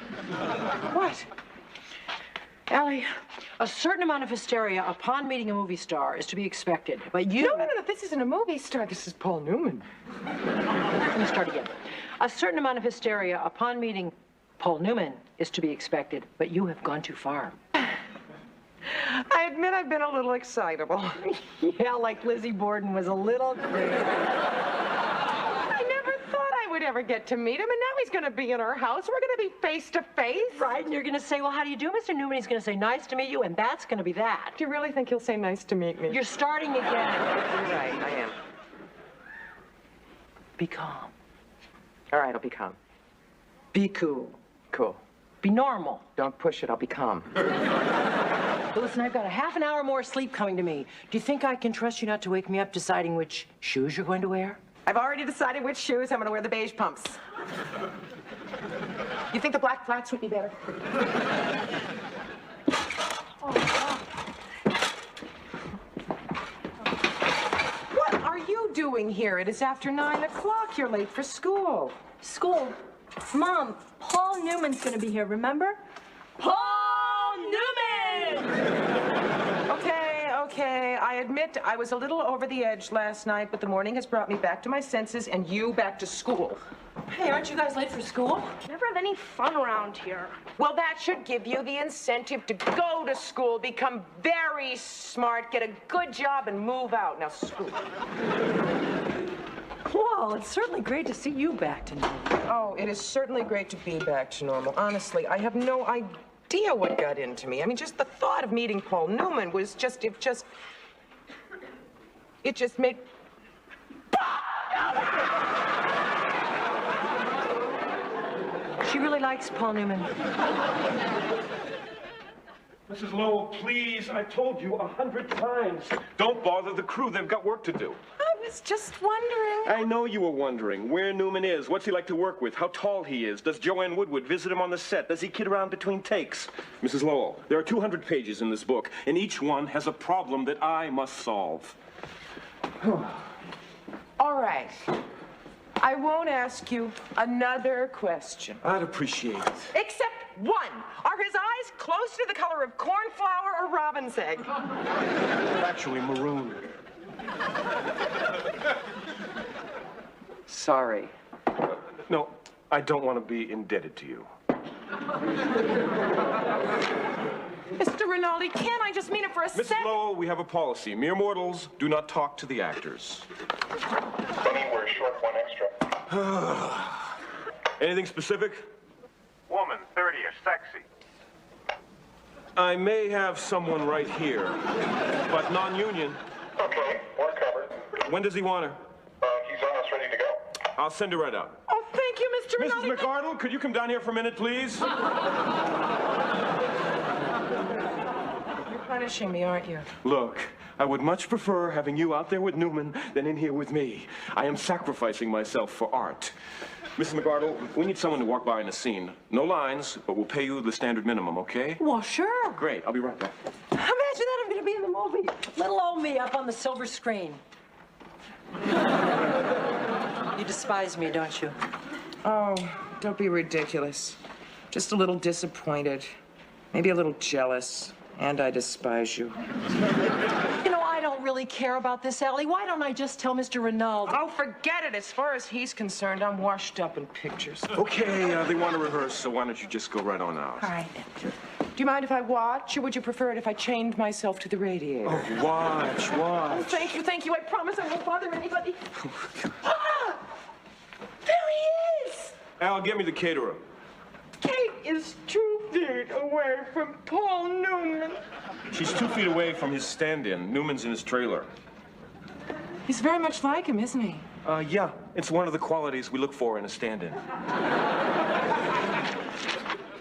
What? Allie, a certain amount of hysteria upon meeting a movie star is to be expected, but you... No, this isn't a movie star. This is Paul Newman. Let me start again. A certain amount of hysteria upon meeting Paul Newman is to be expected, but you have gone too far. I admit I've been a little excitable. Yeah, like Lizzie Borden was a little crazy. I never thought I would ever get to meet him, and now he's going to be in our house. We're going to be face to face. Right, and you're going to say, well, how do you do, Mr. Newman? He's going to say, nice to meet you, and that's going to be that. Do you really think he'll say nice to meet me? You're starting again. You're right, I am. Be calm. All right, I'll be calm. Be cool. Cool. Be normal. Don't push it, I'll be calm. Well, listen, I've got a half an hour more sleep coming to me. Do you think I can trust you not to wake me up deciding which shoes you're going to wear? I've already decided which shoes I'm going to wear the beige pumps. You think the black flats would be better? What are you doing here? It is after 9 o'clock. You're late for school. School? Mom, Paul Newman's gonna be here, remember? Paul Newman! Okay. I admit I was a little over the edge last night, but the morning has brought me back to my senses and you back to school. Hey, aren't you guys late for school? Never have any fun around here. Well, that should give you the incentive to go to school, become very smart, get a good job, and move out. Now, school. Well, it's certainly great to see you back to normal. Oh, it is certainly great to be back to normal. Honestly, I have no idea what got into me. I mean, just the thought of meeting Paul Newman was it just made... She really likes Paul Newman. Mrs. Lowell, please, I told you 100 times. Don't bother the crew. They've got work to do. I was just wondering. I know you were wondering where Newman is, what's he like to work with, how tall he is, does Joanne Woodward visit him on the set, does he kid around between takes? Mrs. Lowell, there are 200 pages in this book, and each one has a problem that I must solve. All right. I won't ask you another question. I'd appreciate it. Except one. Are his eyes close to the color of cornflower or robin's egg? Actually, maroon. Sorry. No, I don't want to be indebted to you. Mr. Rinaldi, can't I just mean it for a Mrs. second? Lowell, we have a policy. Mere mortals do not talk to the actors. Funny, we're short one extra. Anything specific? Woman, 30ish, sexy. I may have someone right here, but non-union. Okay, we're covered. When does he want her? He's almost ready to go. I'll send her right out. Oh, thank you, Mr. Rinaldi. Mrs. McArdle, could you come down here for a minute, please? You're punishing me, aren't you? Look, I would much prefer having you out there with Newman than in here with me. I am sacrificing myself for art. Mrs. McArdle, we need someone to walk by in a scene. No lines, but we'll pay you the standard minimum, okay? Well, sure. Great, I'll be right back. Imagine that I'm going to be in the movie. Little old me up on the silver screen. You despise me, don't you? Oh, don't be ridiculous. Just a little disappointed. Maybe a little jealous. And I despise you. You know, I don't really care about this, Allie. Why don't I just tell Mr. Rinaldi? Oh, forget it. As far as he's concerned, I'm washed up in pictures. Okay, they want to rehearse, so why don't you just go right on out? All right. Do you mind if I watch, or would you prefer it if I chained myself to the radiator? Oh, watch. Oh, thank you. I promise I won't bother anybody. Ah! There he is! Al, get me the caterer. Kate is 2 feet away from Paul Newman. She's 2 feet away from his stand-in. Newman's in his trailer. He's very much like him, isn't he? Yeah. It's one of the qualities we look for in a stand-in. I've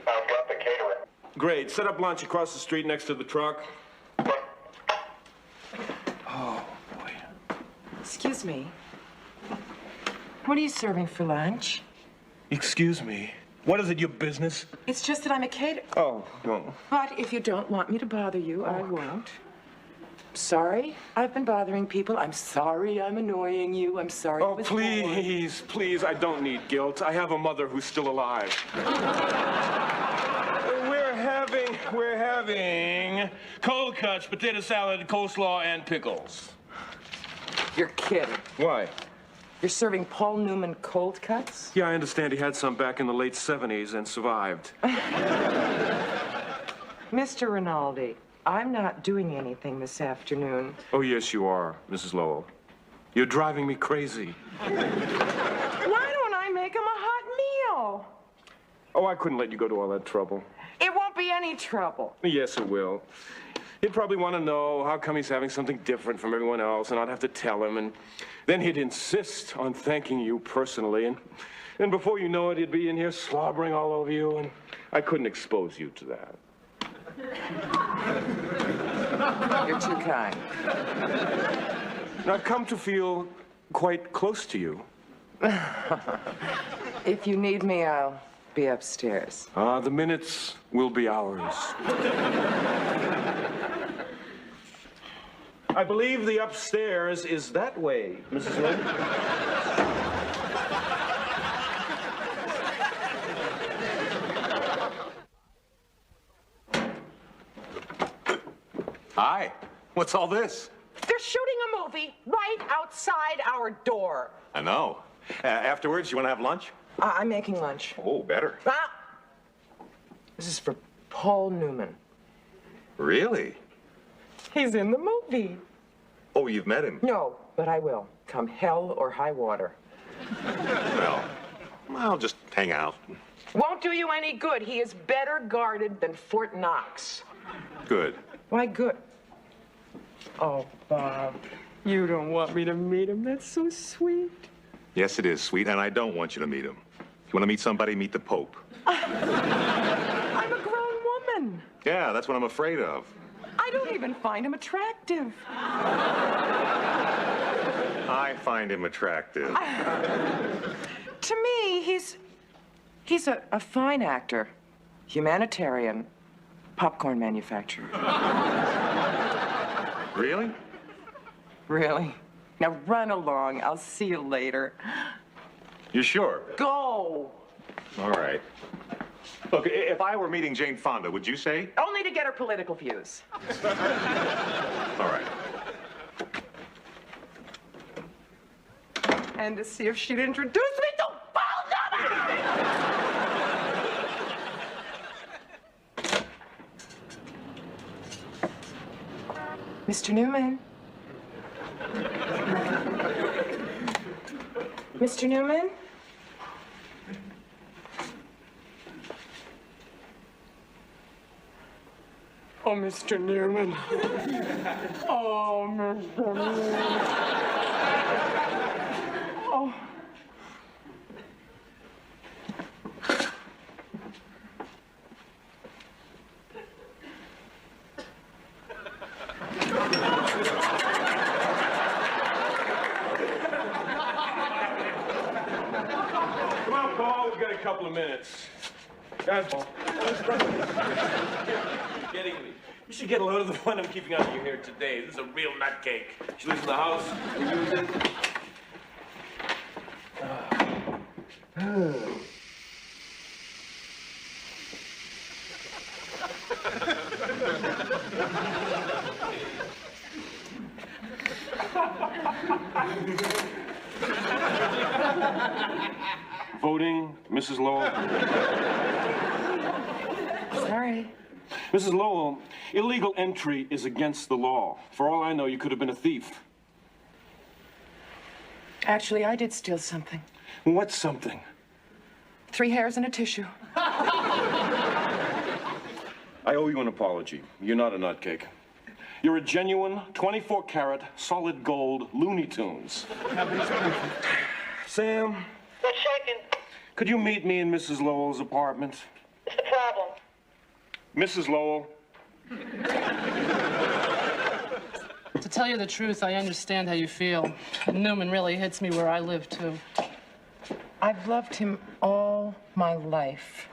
got the caterer. Great. Set up lunch across the street next to the truck. Oh, boy. Excuse me. What are you serving for lunch? Excuse me. What is it, your business? It's just that I'm a caterer. Oh, no. But if you don't want me to bother you, I won't. Sorry, I've been bothering people. I'm sorry I'm annoying you. I'm sorry. Oh, please, I don't need guilt. I have a mother who's still alive. We're having cold cuts, potato salad, coleslaw, and pickles. You're kidding. Why? You're serving Paul Newman cold cuts? Yeah, I understand he had some back in the late 70s and survived. Mr. Rinaldi, I'm not doing anything this afternoon. Oh, yes, you are, Mrs. Lowell. You're driving me crazy. Why don't I make him a hot meal? Oh, I couldn't let you go to all that trouble. It won't be any trouble. Yes, it will. He'd probably want to know how come he's having something different from everyone else, and I'd have to tell him, and then he'd insist on thanking you personally, and before you know it, he'd be in here slobbering all over you, and I couldn't expose you to that. You're too kind. Now, I've come to feel quite close to you. If you need me, I'll be upstairs. The minutes will be ours. I believe the upstairs is that way, Mrs. Lynn. Hi. What's all this? They're shooting a movie right outside our door. I know. Afterwards, you want to have lunch? I'm making lunch. Oh, better. Ah! This is for Paul Newman. Really? He's in the movie. Oh, you've met him? No, but I will, come hell or high water. Well, I'll just hang out. Won't do you any good. He is better guarded than Fort Knox. Good. Why good? Oh, Bob, you don't want me to meet him. That's so sweet. Yes, it is sweet, and I don't want you to meet him. If you want to meet somebody, meet the Pope. I'm a grown woman. Yeah, that's what I'm afraid of. I don't even find him attractive. I find him attractive. To me, he's a fine actor, humanitarian, popcorn manufacturer. Really? Really? Now run along. I'll see you later. You sure? Go! All right. Look, if I were meeting Jane Fonda, would you say? Only to get her political views. All right. And to see if she'd introduce me to Paul Newman! Mr. Newman? Mr. Newman? Oh, Mr. Newman. Oh, Mr. Newman. Oh. Come on, Paul, we've got a couple of minutes. Guys, Paul. You're kidding me. You should get a load of the one I'm keeping out of your hair today. This is a real nutcake. She lives in the house. We use it. Voting, Mrs. Lowell. Sorry. Mrs. Lowell, illegal entry is against the law. For all I know, you could have been a thief. Actually, I did steal something. What's something? 3 hairs and a tissue. I owe you an apology. You're not a nutcake. You're a genuine 24-karat solid gold Looney Tunes. Sam? What's shaking? Could you meet me in Mrs. Lowell's apartment? What's the problem? Mrs. Lowell? To tell you the truth, I understand how you feel. Newman really hits me where I live, too. I've loved him all my life.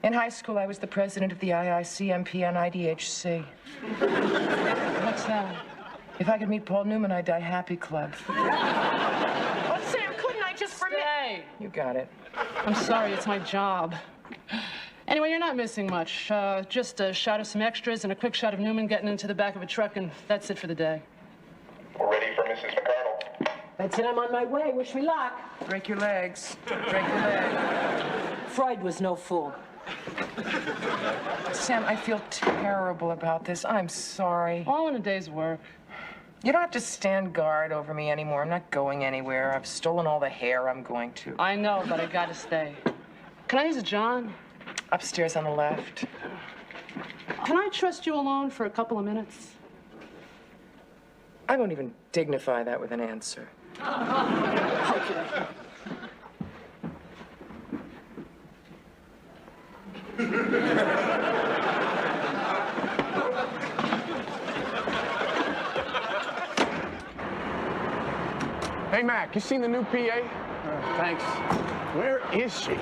In high school, I was the president of the IICMP and IDHC. What's that? If I could meet Paul Newman, I'd die happy club. Oh, Sam, couldn't I just for a minute? You got it. I'm sorry, it's my job. Anyway, you're not missing much. Just a shot of some extras and a quick shot of Newman getting into the back of a truck, and that's it for the day. Ready for Mrs. McConnell. That's it, I'm on my way. Wish me luck. Break your legs. Break your legs. Freud was no fool. Sam, I feel terrible about this. I'm sorry. All in a day's work. You don't have to stand guard over me anymore. I'm not going anywhere. I've stolen all the hair I'm going to. I know, but I gotta stay. Can I use a John? Upstairs on the left. Can I trust you alone for a couple of minutes? I won't even dignify that with an answer. Okay. Hey, Mac, you seen the new PA? Thanks. Where is she?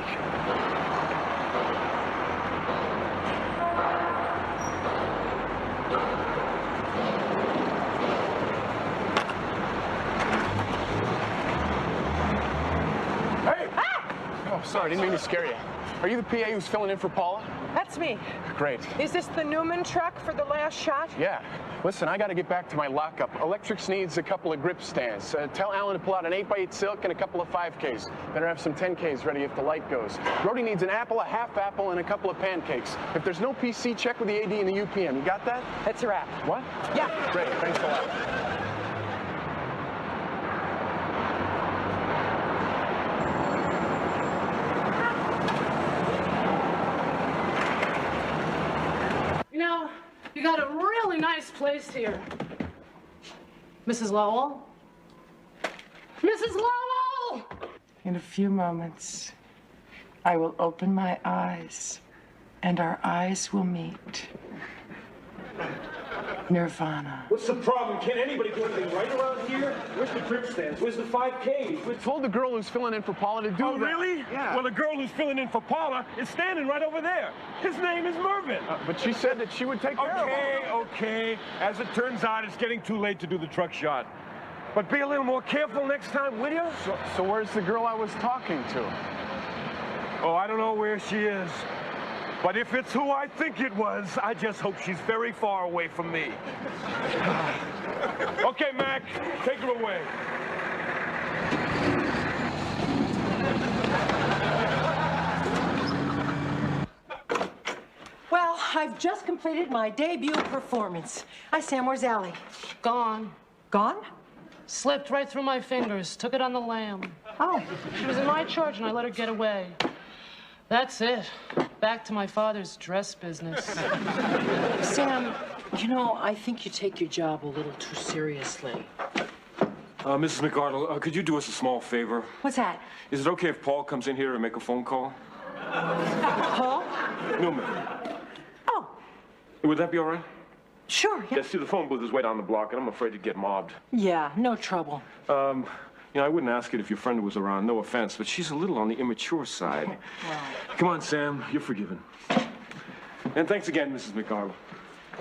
Hey! Oh, sorry, didn't mean to scare you. Are you the PA who's filling in for Paula? That's me. Great. Is this the Newman truck for the last shot? Yeah. Listen, I got to get back to my lockup. Electrics needs a couple of grip stands. Tell Alan to pull out an 8x8 silk and a couple of 5Ks. Better have some 10Ks ready if the light goes. Brody needs an apple, a half apple, and a couple of pancakes. If there's no PC, check with the AD and the UPM. You got that? That's a wrap. What? Yeah. Great. Thanks a lot. You know, you got a really nice place here. Mrs. Lowell? Mrs. Lowell! In a few moments, I will open my eyes, and our eyes will meet. Nirvana. What's the problem? Can't anybody do anything right around here? Where's the grip stands? Where's the 5Ks? We told the girl who's filling in for Paula to do that. Really? Yeah. Well, the girl who's filling in for Paula is standing right over there. His name is Mervyn. But she said that she would take care of him. Okay. As it turns out, it's getting too late to do the truck shot. But be a little more careful next time, will you? So where's the girl I was talking to? Oh, I don't know where she is. But if it's who I think it was, I just hope she's very far away from me. Okay, Mac, take her away. Well, I've just completed my debut performance. Hi, Sam, where's Allie? Gone. Gone? Slipped right through my fingers. Took it on the lam. Oh. She was in my charge and I let her get away. That's it. Back to my father's dress business. Sam, you know, I think you take your job a little too seriously. Mrs. McArdle, could you do us a small favor? What's that? Is it okay if Paul comes in here and make a phone call? Paul? Newman. Oh. Would that be all right? Sure, yeah. Yeah, see, the phone booth is way down the block, and I'm afraid to get mobbed. Yeah, no trouble. You know, I wouldn't ask it if your friend was around, no offense, but she's a little on the immature side. Well. Come on, Sam, you're forgiven. And thanks again, Mrs. McArdle.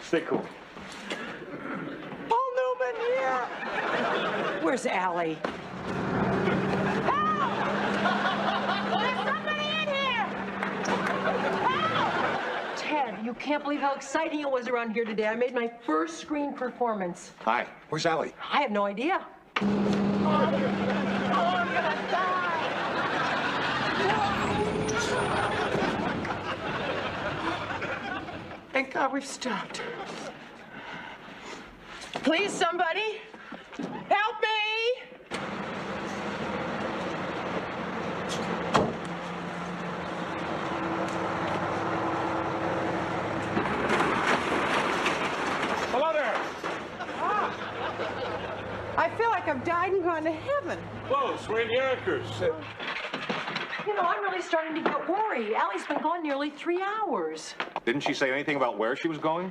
Stay cool. Paul Newman here! Where's Allie? Help! There's somebody in here! Help! Ted, you can't believe how exciting it was around here today. I made my first screen performance. Hi, where's Allie? I have no idea. I'm gonna die! Thank God we've stopped. Please, somebody, help me! Hello there. I feel like I've died and gone to heaven. Close, we're in Yonkers. You know, I'm really starting to get worried. Allie's been gone nearly 3 hours. Didn't she say anything about where she was going?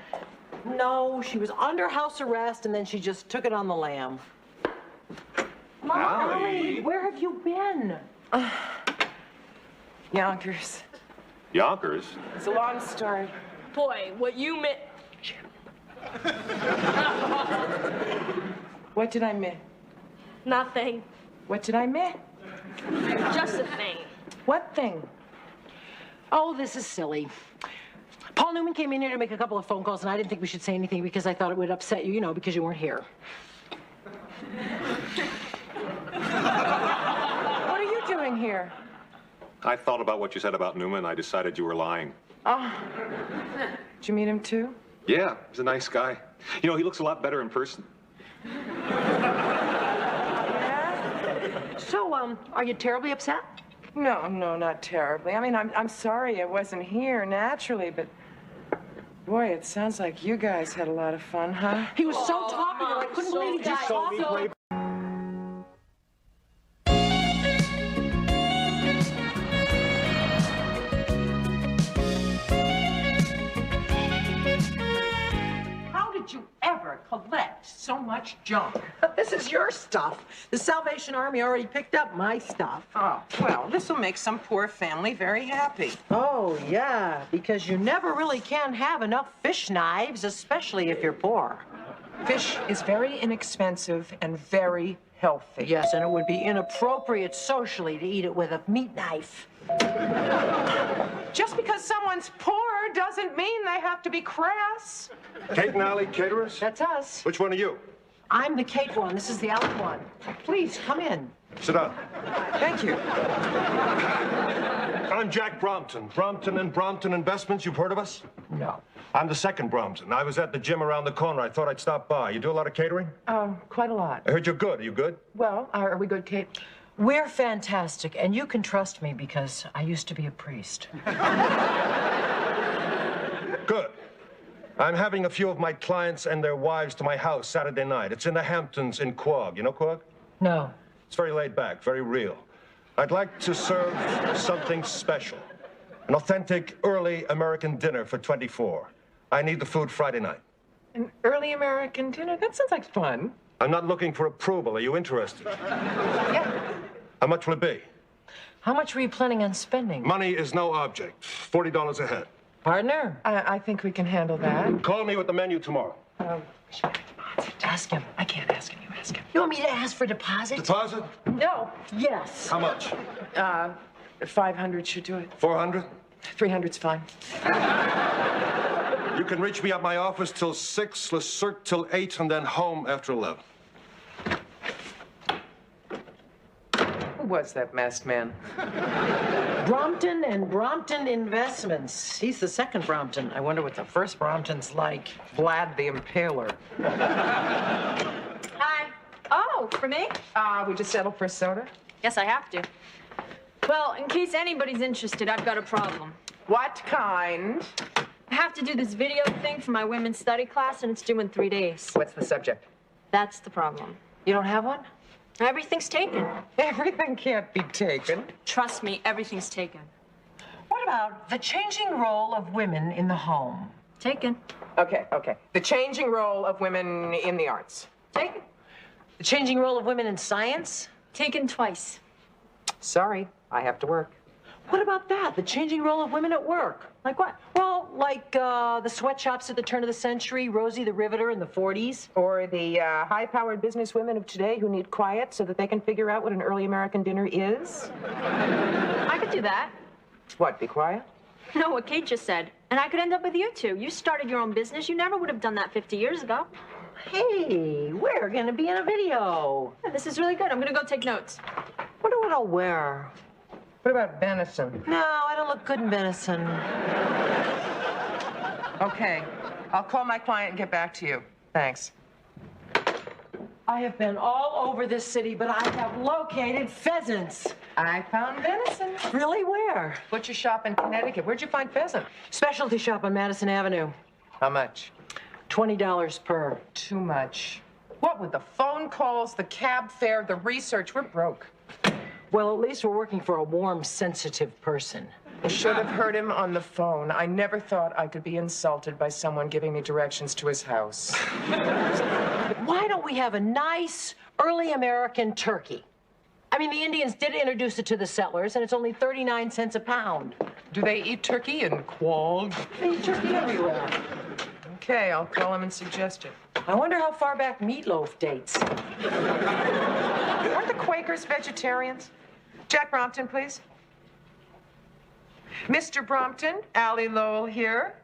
No, she was under house arrest, and then she just took it on the lam. Mom, Allie. where have you been? Yonkers. Yonkers? It's a long story. Boy, what you meant. What did I miss? Nothing. What did I miss? Just a thing. What thing? Oh, this is silly. Paul Newman came in here to make a couple of phone calls, and I didn't think we should say anything because I thought it would upset you, you know, because you weren't here. What are you doing here? I thought about what you said about Newman. I decided you were lying. Oh. Did you meet him too? Yeah, he's a nice guy. You know, he looks a lot better in person. So, are you terribly upset? No, not terribly. I mean, I'm sorry I wasn't here naturally, but boy, it sounds like you guys had a lot of fun, huh? He was so talkative. I couldn't believe he just saw me. How did you ever collect so much junk. This is your stuff. The Salvation Army already picked up my stuff. Oh, well, this will make some poor family very happy. Oh, yeah, because you never really can have enough fish knives, especially if you're poor. Fish is very inexpensive and very healthy. Yes, and it would be inappropriate socially to eat it with a meat knife. Just because someone's poor doesn't mean they have to be crass. Kate and Allie caterers? That's us. Which one are you? I'm the Kate one. This is the Allie one. Please, come in. Sit down. Thank you. I'm Jack Brompton. Brompton and Brompton Investments. You've heard of us? No. I'm the second Brompton. I was at the gym around the corner. I thought I'd stop by. You do a lot of catering? Quite a lot. I heard you're good. Are you good? Well, are we good, Kate? We're fantastic, and you can trust me because I used to be a priest. Good. I'm having a few of my clients and their wives to my house Saturday night. It's in the Hamptons in Quogue. You know Quogue? No. It's very laid back, very real. I'd like to serve something special. An authentic early American dinner for 24. I need the food Friday night. An early American dinner? That sounds like fun. I'm not looking for approval. Are you interested? Yeah. How much will it be? How much were you planning on spending? Money is no object. $40 a head. Partner? I think we can handle that. Call me with the menu tomorrow. Ask him. I can't ask him. You ask him. You want me to ask for deposit? Deposit? No. Yes. How much? 500 should do it. 400? 300's fine. You can reach me at my office till 6, Le Cirque till 8, and then home after 11. Who was that masked man? Brompton and Brompton Investments. He's the second Brompton. I wonder what the first Brompton's like. Vlad the Impaler. Hi. Oh, for me? We just settled for a soda? Yes, I have to. Well, in case anybody's interested, I've got a problem. What kind? I have to do this video thing for my women's study class, and it's due in 3 days. What's the subject? That's the problem. You don't have one? Everything's taken. Everything can't be taken. Trust me, everything's taken. What about the changing role of women in the home? Taken. Okay. The changing role of women in the arts. Taken. The changing role of women in science? Taken twice. Sorry, I have to work. What about that? The changing role of women at work? Like what? Well, like the sweatshops at the turn of the century, Rosie the Riveter in the 40s. Or the high-powered businesswomen of today who need quiet so that they can figure out what an early American dinner is. I could do that. What, be quiet? No, what Kate just said. And I could end up with you two. You started your own business. You never would have done that 50 years ago. Hey, we're gonna be in a video. Yeah, this is really good. I'm gonna go take notes. Wonder what I'll wear. What about venison? No, I don't look good in venison. Okay, I'll call my client and get back to you. Thanks. I have been all over this city, but I have located pheasants. I found venison. Really, where? Butcher shop in Connecticut. Where'd you find pheasant? Specialty shop on Madison Avenue. How much? $20 per. Too much. What with the phone calls, the cab fare, the research, we're broke. Well, at least we're working for a warm, sensitive person. I should have heard him on the phone. I never thought I could be insulted by someone giving me directions to his house. Why don't we have a nice, early American turkey? I mean, the Indians did introduce it to the settlers, and it's only 39 cents a pound. Do they eat turkey in Quogue? They eat turkey everywhere. Okay, I'll call him and suggest it. I wonder how far back meatloaf dates. Aren't the Quakers vegetarians? Jack Brompton, please. Mr. Brompton, Allie Lowell here.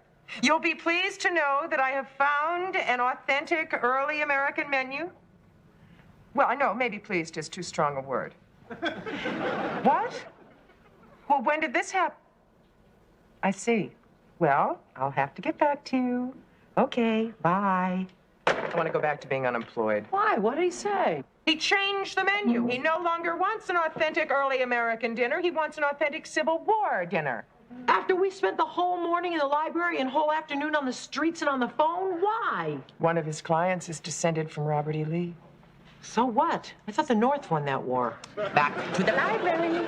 You'll be pleased to know that I have found an authentic early American menu. Well, I know, maybe pleased is too strong a word. What? Well, when did this happen? I see. Well, I'll have to get back to you. Okay, bye. I want to go back to being unemployed. Why? What did he say? He changed the menu. He no longer wants an authentic early American dinner. He wants an authentic Civil War dinner. After we spent the whole morning in the library and whole afternoon on the streets and on the phone, why? One of his clients is descended from Robert E. Lee. So what? I thought the North won that war. Back to the library.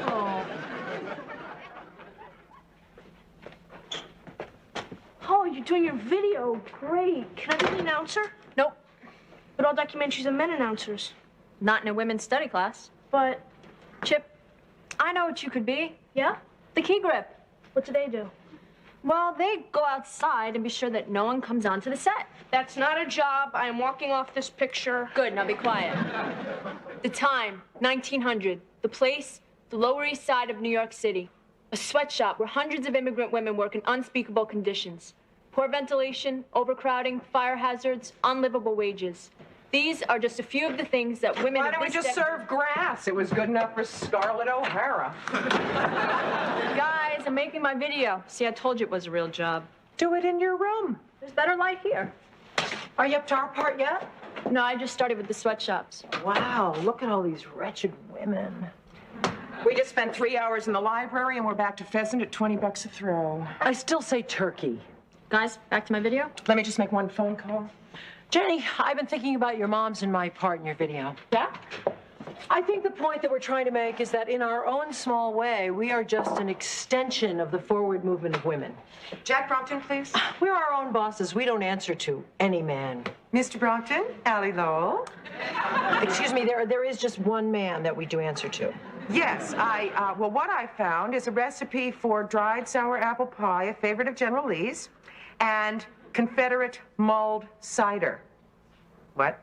Oh, you're doing your video. Great. Can I be the announcer? Nope. But all documentaries are men announcers. Not in a women's study class. But, Chip, I know what you could be. yeah? The key grip. What do they do? Well, they go outside and be sure that no one comes onto the set. That's not a job. I am walking off this picture. Good, now be quiet. The time, 1900. The place, the Lower East Side of New York City. A sweatshop where hundreds of immigrant women work in unspeakable conditions. Poor ventilation, overcrowding, fire hazards, unlivable wages. These are just a few of the things that women Why don't we just serve grass? It was good enough for Scarlett O'Hara. Guys, I'm making my video. See, I told you it was a real job. Do it in your room. There's better light here. Are you up to our part yet? No, I just started with the sweatshops. Wow, look at all these wretched women. We just spent 3 hours in the library and we're back to pheasant at $20 a throw. I still say turkey. Guys, back to my video. Let me just make one phone call. Jenny, I've been thinking about your mom's and my part in your video. Yeah? I think the point that we're trying to make is that in our own small way, we are just an extension of the forward movement of women. Jack Brompton, please. We're our own bosses. We don't answer to any man. Mr. Brompton, Allie Lowell. Excuse me, there is just one man that we do answer to. Yes, well, what I found is a recipe for dried sour apple pie, a favorite of General Lee's, and Confederate mulled cider. What?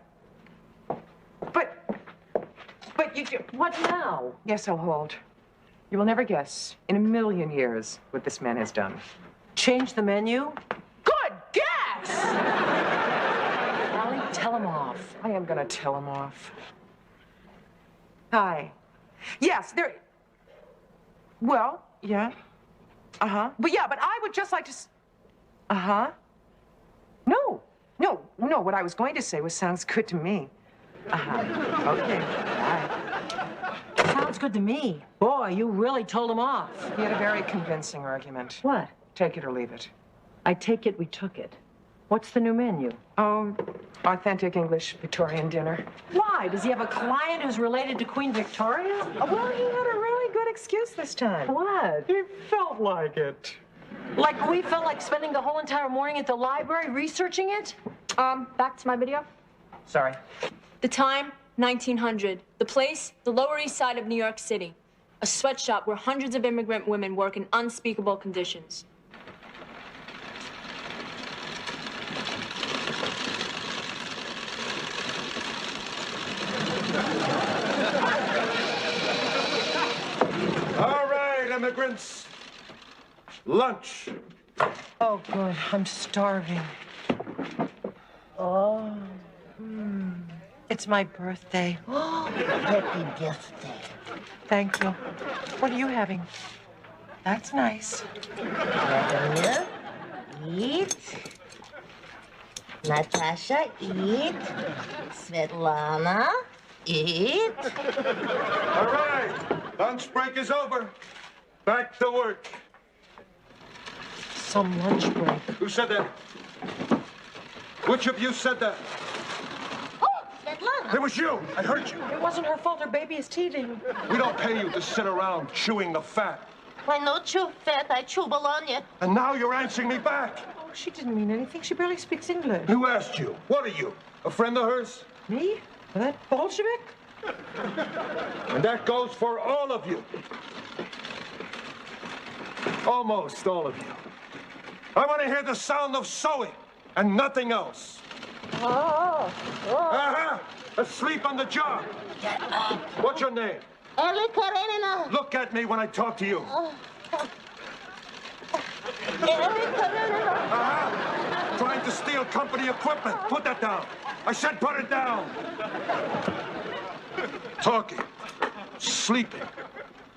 But you do. What now? Yes, I'll hold. You will never guess in a million years what this man has done. Change the menu? Good guess! Allie, tell him off. I am gonna tell him off. Hi. Yes, there. Well, yeah. Uh-huh. But yeah, but I would just like to. Uh-huh. No, what I was going to say was sounds good to me. Uh-huh. Okay. Bye. Sounds good to me. Boy, you really told him off. He had a very convincing argument. What? Take it or leave it. I take it we took it. What's the new menu? Oh, authentic English Victorian dinner. Why? Does he have a client who's related to Queen Victoria? Well, he had a really good excuse this time. What? He felt like it. Like we felt like spending the whole entire morning at the library researching it? Back to my video. Sorry. The time, 1900. The place, the Lower East Side of New York City. A sweatshop where hundreds of immigrant women work in unspeakable conditions. All right, immigrants. Lunch. Oh, good. I'm starving. Oh. It's my birthday. Happy birthday. Thank you. What are you having? That's nice. Vladimir, eat. Natasha, eat. Svetlana, eat. All right, lunch break is over. Back to work. Some lunch break. Who said that? Which of you said that? Svetlana. It was you. I heard you. It wasn't her fault. Her baby is teething. We don't pay you to sit around chewing the fat. I no chew fat, I chew bologna. And now you're answering me back. Oh, she didn't mean anything. She barely speaks English. Who asked you? What are you? A friend of hers? Me? That Bolshevik? And that goes for all of you. Almost all of you. I want to hear the sound of sewing and nothing else. Uh-huh. Asleep on the job. What's your name? Ellie Karenina. Look at me when I talk to you. Ellie Karenina. Uh-huh. Trying to steal company equipment. Put that down. I said put it down. Talking. Sleeping.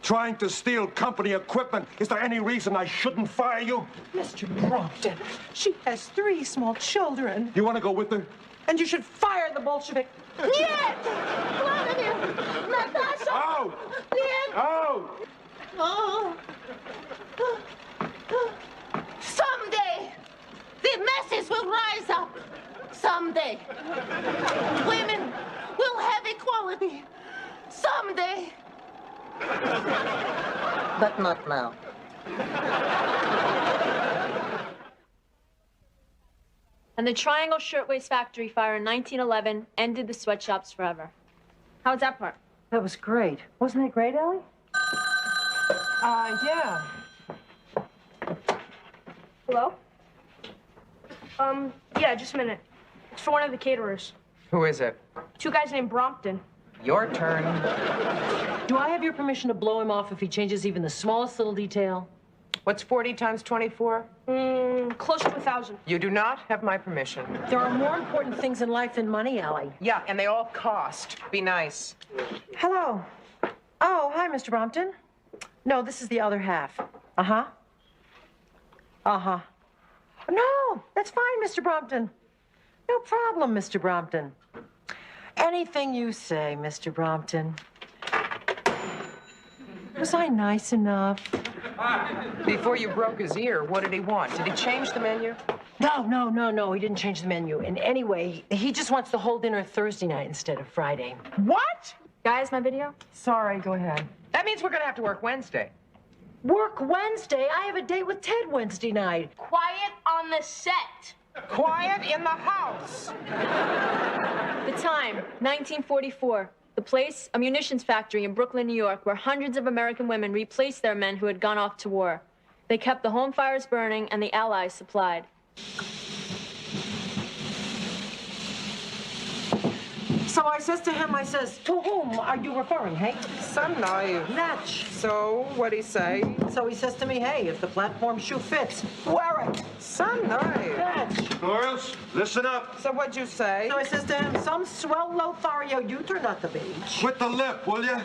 Trying to steal company equipment. Is there any reason I shouldn't fire you? Mr. Brompton, she has 3 small children. You want to go with her? And you should fire the Bolshevik. Нет! Vladimir! Natasha! Out! Нет! Out! Oh. Someday, the masses will rise up. Someday, women will have equality. Someday. But not now. And the Triangle Shirtwaist Factory fire in 1911 ended the sweatshops forever. How was that part? That was great. Wasn't it great, Allie? Yeah. Hello? Yeah, just a minute. It's for one of the caterers. Who is it? Two guys named Brompton. Your turn. Do I have your permission to blow him off if he changes even the smallest little detail? What's 40 times 24? Close to 1,000. You do not have my permission. There are more important things in life than money, Allie. Yeah, and they all cost. Be nice. Hello. Oh, hi, Mr. Brompton. No, this is the other half. Uh-huh. Uh-huh. No, that's fine, Mr. Brompton. No problem, Mr. Brompton. Anything you say, Mr. Brompton. Was I nice enough? Before you broke his ear, what did he want? Did he change the menu? No. He didn't change the menu. And anyway, he just wants the whole dinner Thursday night instead of Friday. What? Guys, my video? Sorry, go ahead. That means we're gonna have to work Wednesday. Work Wednesday? I have a date with Ted Wednesday night. Quiet on the set. Quiet in the house. The time, 1944. The place, a munitions factory in Brooklyn, New York, where hundreds of American women replaced their men who had gone off to war. They kept the home fires burning and the Allies supplied. So I says to him, to whom are you referring, hey? Some knife. Natch. So, what'd he say? So he says to me, hey, if the platform shoe fits, wear it. Some knife. Natch. Girls, listen up. So what'd you say? So I says to him, some swell Lothario you turned out the beach. Quit the lip, will you?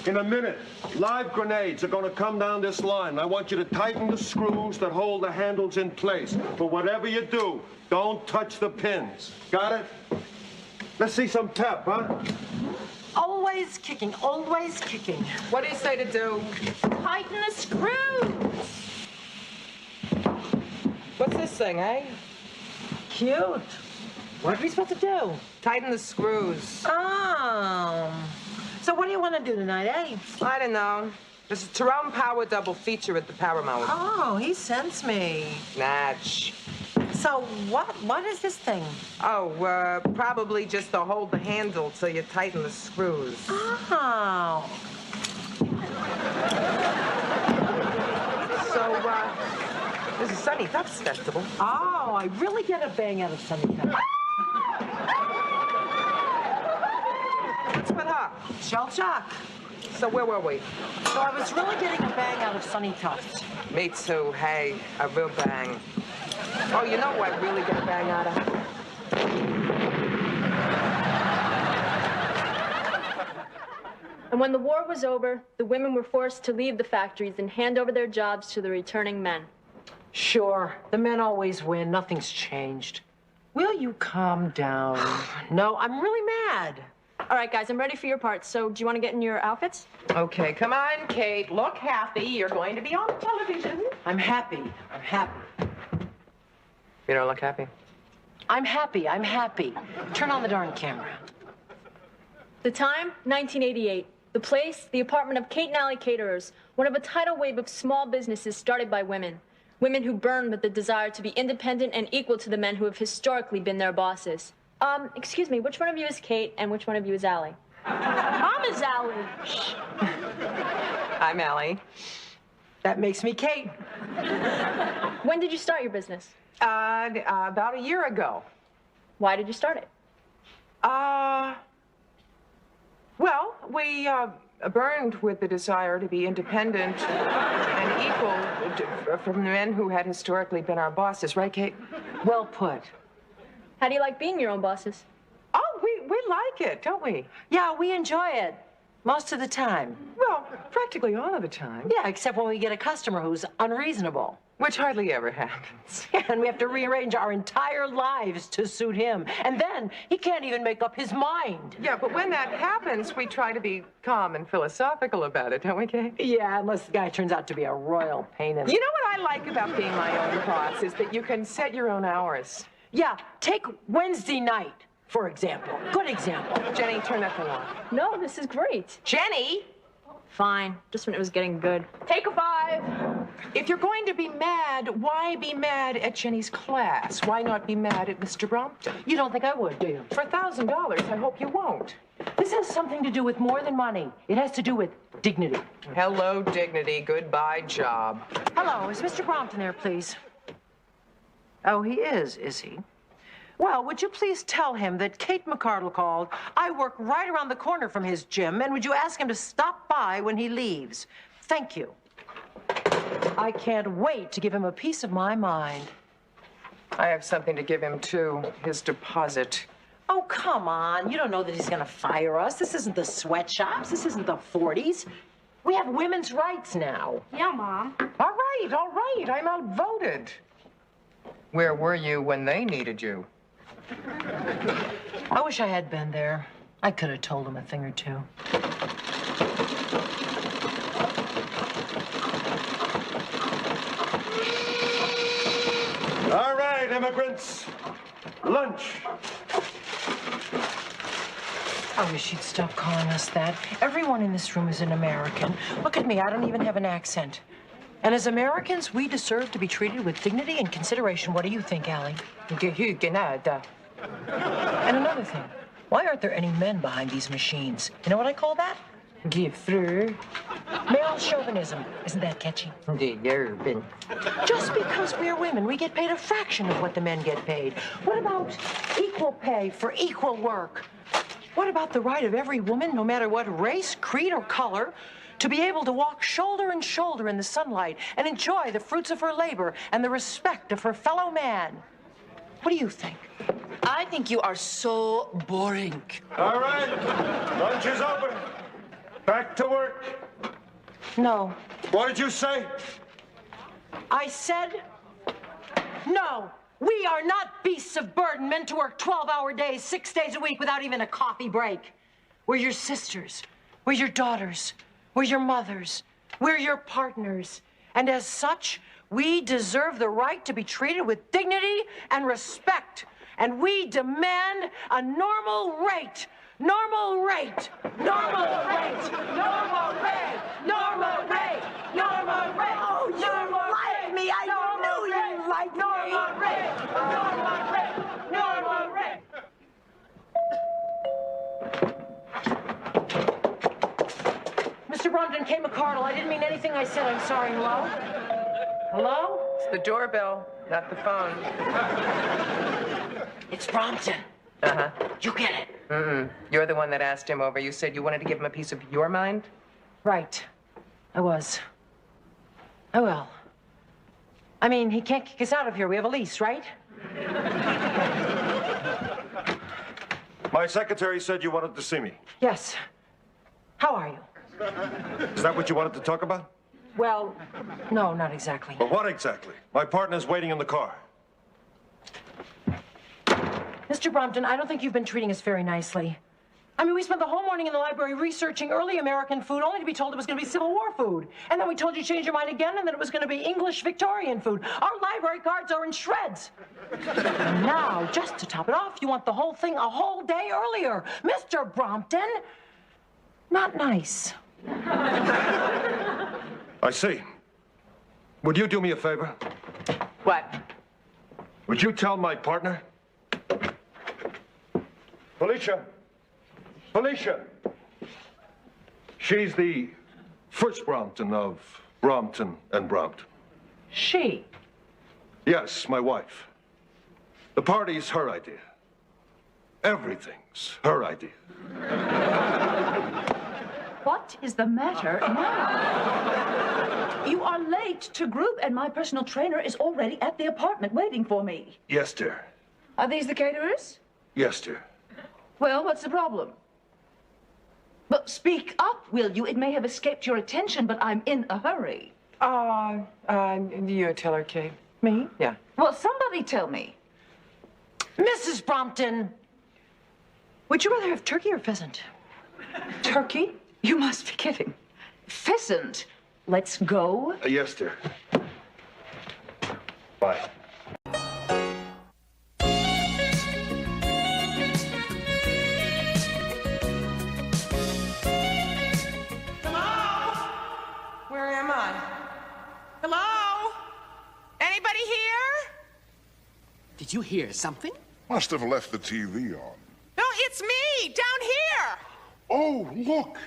In a minute, live grenades are going to come down this line. I want you to tighten the screws that hold the handles in place. But whatever you do, don't touch the pins. Got it? Let's see some pep, huh? Always kicking, always kicking. What do you say to do? Tighten the screws. What's this thing, eh? Cute. What are we supposed to do? Tighten the screws. Oh. So what do you want to do tonight, eh? I don't know. There's a Tyrone Power double feature at the Paramount. Oh, he sends me. Natch. So what is this thing? Oh, probably just to hold the handle so you tighten the screws. Oh. So, there's a Sunny Thups Festival. Oh, I really get a bang out of Sunny Thups. What's with her? Shell shock. So where were we? So I was really getting a bang out of Sunny Tufts. Me too. Hey, a real bang. Oh, you know what I really get a bang out of? And when the war was over, the women were forced to leave the factories and hand over their jobs to the returning men. Sure, the men always win. Nothing's changed. Will you calm down? No, I'm really mad. All right, guys, I'm ready for your parts. So do you want to get in your outfits? Okay, come on, Kate. Look happy. You're going to be on television. I'm happy. I'm happy. You don't look happy. I'm happy. I'm happy. Turn on the darn camera. The time, 1988. The place, the apartment of Kate and Allie Caterers, one of a tidal wave of small businesses started by women. Women who burn with the desire to be independent and equal to the men who have historically been their bosses. Excuse me, which one of you is Kate and which one of you is Allie? Mom is Allie. Shh. I'm Allie. That makes me Kate. When did you start your business? About a year ago. Why did you start it? Well, we burned with the desire to be independent and equal from the men who had historically been our bosses, right, Kate? Well put. How do you like being your own bosses? Oh, we like it, don't we? Yeah, we enjoy it. Most of the time. Well, practically all of the time. Yeah, except when we get a customer who's unreasonable. Which hardly ever happens. Yeah, and we have to rearrange our entire lives to suit him. And then he can't even make up his mind. Yeah, but when that happens, we try to be calm and philosophical about it, don't we, Kate? Yeah, unless the guy turns out to be a royal pain in the... You know what I like about being my own boss is that you can set your own hours. Yeah, take Wednesday night, for example. Good example. Jenny, turn that thing on. No, this is great. Jenny! Fine, just when it was getting good. Take a 5. If you're going to be mad, why be mad at Jenny's class? Why not be mad at Mr. Brompton? You don't think I would, do you? For $1,000, I hope you won't. This has something to do with more than money. It has to do with dignity. Hello, dignity. Goodbye, job. Hello, is Mr. Brompton there, please? Oh, he is he? Well, would you please tell him that Kate McCardle called? I work right around the corner from his gym, and would you ask him to stop by when he leaves? Thank you. I can't wait to give him a piece of my mind. I have something to give him, too. His deposit. Oh, come on. You don't know that he's going to fire us. This isn't the sweatshops. This isn't the 40s. We have women's rights now. Yeah, Mom. All right. I'm outvoted. Where were you when they needed you? I wish I had been there. I could have told him a thing or two. All right, immigrants. Lunch. I wish you'd stop calling us that. Everyone in this room is an American. Look at me, I don't even have an accent. And as Americans, we deserve to be treated with dignity and consideration. What do you think, Allie? And another thing, why aren't there any men behind these machines? You know what I call that? Male chauvinism. Isn't that catchy? Just because we're women, we get paid a fraction of what the men get paid. What about equal pay for equal work? What about the right of every woman, no matter what race, creed, or color, to be able to walk shoulder and shoulder in the sunlight and enjoy the fruits of her labor and the respect of her fellow man? What do you think? I think you are so boring. All right. Lunch is open. Back to work. No. What did you say? I said no. We are not beasts of burden meant to work 12-hour days, 6 days a week without even a coffee break. We're your sisters. We're your daughters. We're your mothers. We're your partners. And as such, we deserve the right to be treated with dignity and respect. And we demand a normal rate. Normal rate. Normal rate. Normal rate. Normal rate. Normal rate. Oh, you like me. I knew you liked me. Normal rate. Normal rate. Normal rate. Mr. Brompton, Kate McCardle, I didn't mean anything I said. I'm sorry. Hello? Hello? It's the doorbell, not the phone. It's Brompton. Uh-huh. You get it. You're the one that asked him over. You said you wanted to give him a piece of your mind? Right. I was. I will. I mean, he can't kick us out of here. We have a lease, right? My secretary said you wanted to see me. Yes. How are you? Is that what you wanted to talk about? Well, no, not exactly. Well, what exactly? My partner's waiting in the car. Mr. Brompton, I don't think you've been treating us very nicely. I mean, we spent the whole morning in the library researching early American food, only to be told it was going to be Civil War food. And then we told you to change your mind again, and then it was going to be English Victorian food. Our library cards are in shreds. And now, just to top it off, you want the whole thing a whole day earlier. Mr. Brompton, not nice. I see. Would you do me a favor? What? Would you tell my partner? Felicia. Felicia. She's the first Brompton of Brompton and Brompton. She? Yes, my wife. The party's her idea. Everything's her idea. What is the matter now? You are late to group, and my personal trainer is already at the apartment waiting for me. Yes, dear. Are these the caterers? Yes, dear. Well, what's the problem? But speak up, will you? It may have escaped your attention, but I'm in a hurry. You tell her, Kate. Me? Yeah. Well, somebody tell me. Mrs. Brompton, would you rather have turkey or pheasant? Turkey? You must be kidding. Pheasant. Let's go. Yes, dear. Bye. Come on! hear something? Must have left the TV on. No, it's me, down here. Oh, look.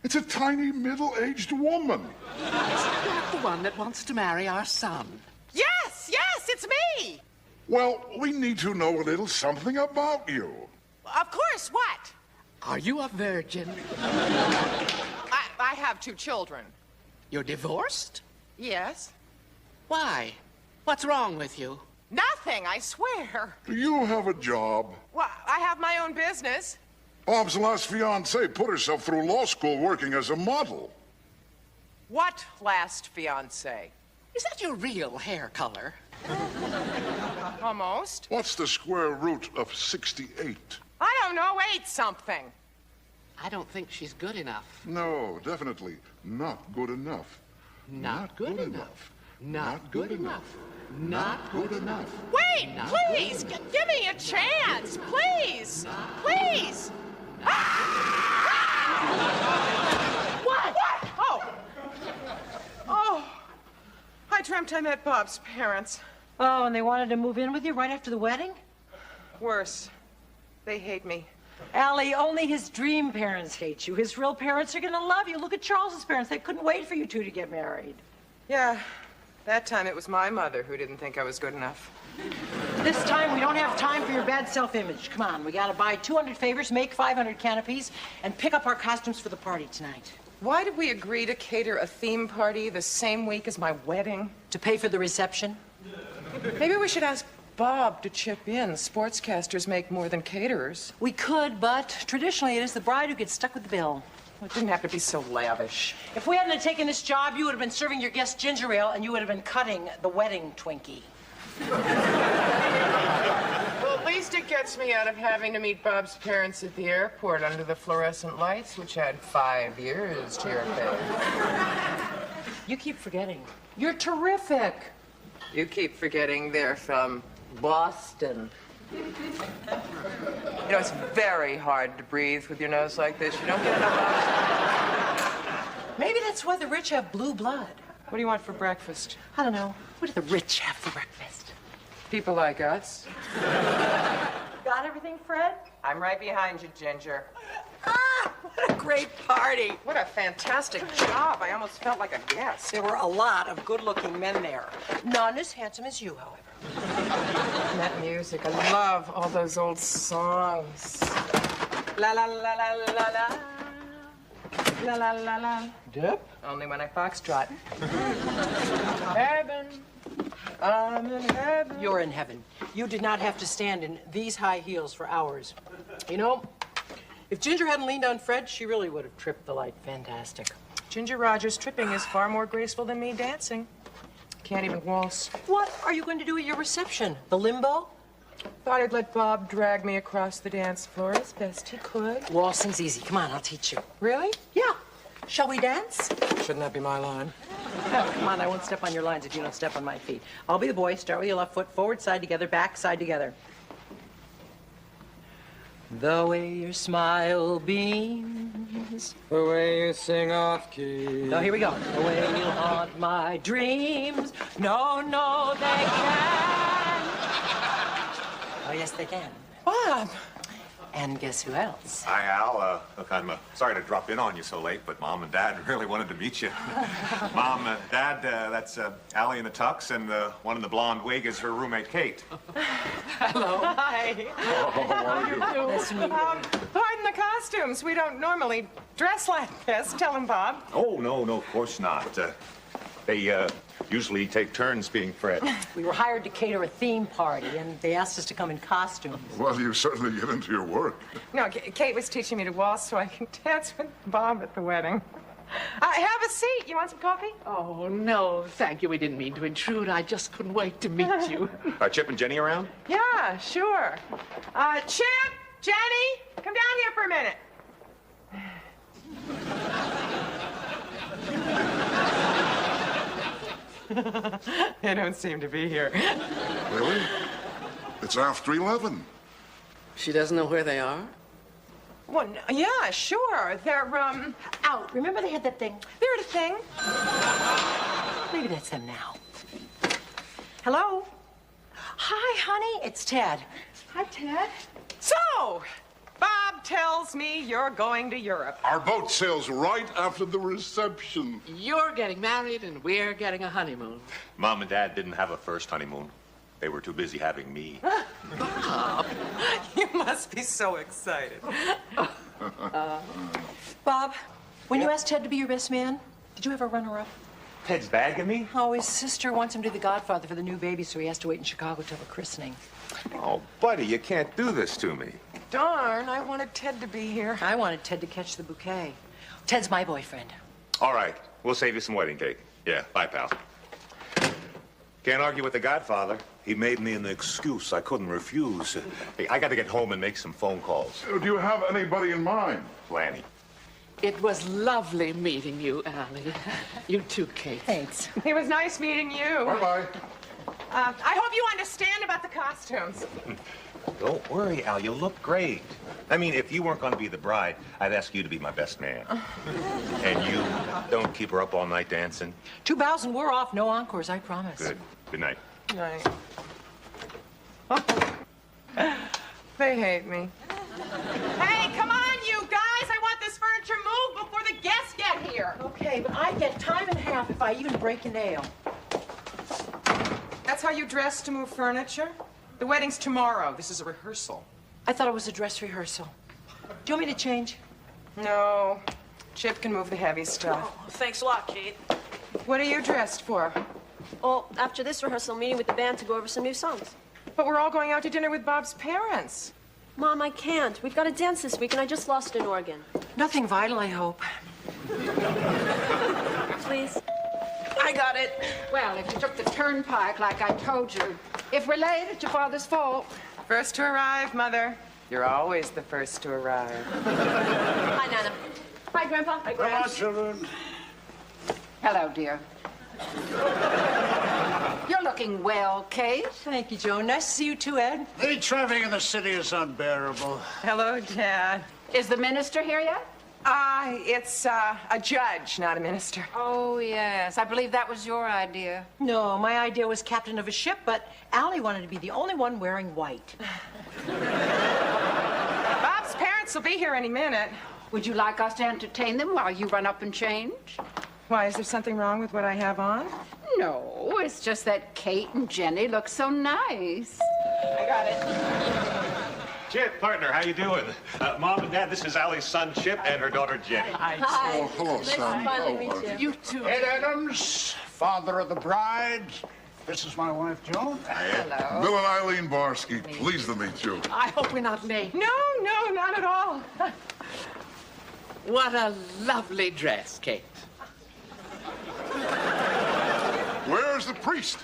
It's a tiny middle-aged woman. Isn't that the one that wants to marry our son? Yes, it's me. Well, we need to know a little something about you. Of course, what? Are you a virgin? I have 2 children. You're divorced? Yes. Why? What's wrong with you? Nothing, I swear. Do you have a job? Well, I have my own business. Bob's last fiancée put herself through law school working as a model. What last fiancé? Is that your real hair color? Almost. What's the square root of 68? I don't know, 8 something. I don't think she's good enough. No, definitely not good enough. Not good enough. Not good enough. Not good enough. Wait, please, give me a chance, please, please. What? Oh, I dreamt I met Bob's parents. Oh, and they wanted to move in with you right after the wedding? Worse, they hate me. Allie, only his dream parents hate you. His real parents are gonna love you. Look at Charles's parents. They couldn't wait for you two to get married. Yeah, that time it was my mother who didn't think I was good enough. This time, we don't have time for your bad self-image. Come on, we gotta buy 200 favors, make 500 canopies, and pick up our costumes for the party tonight. Why did we agree to cater a theme party the same week as my wedding? To pay for the reception? Maybe we should ask Bob to chip in. Sportscasters make more than caterers. We could, but traditionally it is the bride who gets stuck with the bill. Well, it didn't have to be so lavish. If we hadn't taken this job, you would have been serving your guests ginger ale, and you would have been cutting the wedding Twinkie. Well, at least it gets me out of having to meet Bob's parents at the airport under the fluorescent lights, which add 5 years to your pay. You keep forgetting. You're terrific. You keep forgetting they're from Boston. You know, it's very hard to breathe with your nose like this. You don't get enough oxygen. Maybe that's why the rich have blue blood. What do you want for breakfast? I don't know. What do the rich have for breakfast? People like us. Got everything, Fred? I'm right behind you, Ginger. What a great party. What a fantastic job. I almost felt like a guest. There were a lot of good-looking men there. None as handsome as you, however. And that music. I love all those old songs. La la la la la la. La la la la. Dip? Only when I foxtrot. Heaven. I'm in heaven. You're in heaven. You did not have to stand in these high heels for hours. You know, if Ginger hadn't leaned on Fred, she really would have tripped the light fantastic. Ginger Rogers tripping is far more graceful than me dancing. Can't even waltz. What are you going to do at your reception? The limbo? Thought I'd let Bob drag me across the dance floor as best he could. Waltzing's easy. Come on, I'll teach you. Really? Yeah. Shall we dance? Shouldn't that be my line? Oh, come on, I won't step on your lines if you don't step on my feet. I'll be the boy. Start with your left foot, forward, side together, back, side together. The way your smile beams, the way you sing off key. Oh, here we go. The way you haunt my dreams. No, no, they can. Oh, yes, they can. Bob. And guess who else? Hi, Al. Look, I'm sorry to drop in on you so late, but Mom and Dad really wanted to meet you. Mom, Dad, that's Allie in the tux, and the one in the blonde wig is her roommate, Kate. Hello. Hi. Oh, how are you? Nice to meet you. Pardon the costumes. We don't normally dress like this. Tell him, Bob. Oh, no, of course not. They usually take turns being Fred. We were hired to cater a theme party, and they asked us to come in costumes. Well, you certainly get into your work. No, Kate was teaching me to waltz so I can dance with Bob at the wedding. Have a seat. You want some coffee? Oh, no, thank you. We didn't mean to intrude. I just couldn't wait to meet you. Are Chip and Jenny around? Yeah, sure. Chip, Jenny, come down here for a minute. They don't seem to be here. Really? It's after 11. She doesn't know where they are? Well, yeah, sure. They're, out. Remember they had that thing? They're at a thing. Maybe that's them now. Hello? Hi, honey. It's Ted. Hi, Ted. So, Bob tells me you're going to Europe. Our boat sails right after the reception. You're getting married and we're getting a honeymoon. Mom and Dad didn't have a first honeymoon. They were too busy having me. Bob, you must be so excited. Bob, when you asked Ted to be your best man, did you ever run her up? Ted's bagging me? Oh, his sister wants him to be the godfather for the new baby, so he has to wait in Chicago till the christening. Oh, buddy, you can't do this to me. Darn, I wanted Ted to be here. I wanted Ted to catch the bouquet. Ted's my boyfriend. All right, we'll save you some wedding cake. Yeah, bye, pal. Can't argue with the Godfather. He made me an excuse I couldn't refuse. Hey, I got to get home and make some phone calls. Do you have anybody in mind? Lanny. It was lovely meeting you, Allie. You too, Kate. Thanks. It was nice meeting you. Bye-bye. I hope you understand about the costumes. Don't worry, Al. You look great. I mean, if you weren't going to be the bride, I'd ask you to be my best man. And you don't keep her up all night dancing. 2 bows and we're off. No encores, I promise. Good. Good night. Night. They hate me. Hey, come on, you guys! I want this furniture moved before the guests get here. Okay, but I get time and a half if I even break a nail. That's how you dress to move furniture? The wedding's tomorrow. This is a rehearsal. I thought it was a dress rehearsal. Do you want me to change? No. Chip can move the heavy stuff. Oh, thanks a lot, Kate. What are you dressed for? Well, after this rehearsal, I'm meeting with the band to go over some new songs. But we're all going out to dinner with Bob's parents. Mom, I can't. We've got a dance this week, and I just lost an organ. Nothing vital, I hope. Please. I got it. Well, if you took the turnpike like I told you, if we're late, it's your father's fault. First to arrive, Mother. You're always the first to arrive. Hi, Nana. Hi, Grandpa. Hi, Grandma. Hello, children. Hello, dear. You're looking well, Kate. Thank you, Joan. Nice to see you too, Ed. The traffic in the city is unbearable. Hello, Dad. Is the minister here yet? It's a judge, not a minister. Oh, yes. I believe that was your idea. No, my idea was captain of a ship, but Allie wanted to be the only one wearing white. Bob's parents will be here any minute. Would you like us to entertain them while you run up and change? Why, is there something wrong with what I have on? No, it's just that Kate and Jenny look so nice. I got it. Chip, partner, how you doing? Mom and Dad, this is Allie's son, Chip, and her daughter, Jenny. Hi. Oh, hello, Nice son. to finally meet you. You too. Ed Adams, father of the bride. This is my wife, Joan. Hello. Bill and Eileen Barsky, pleased to meet you. I hope we're not late. No, not at all. What a lovely dress, Kate. Where's the priest?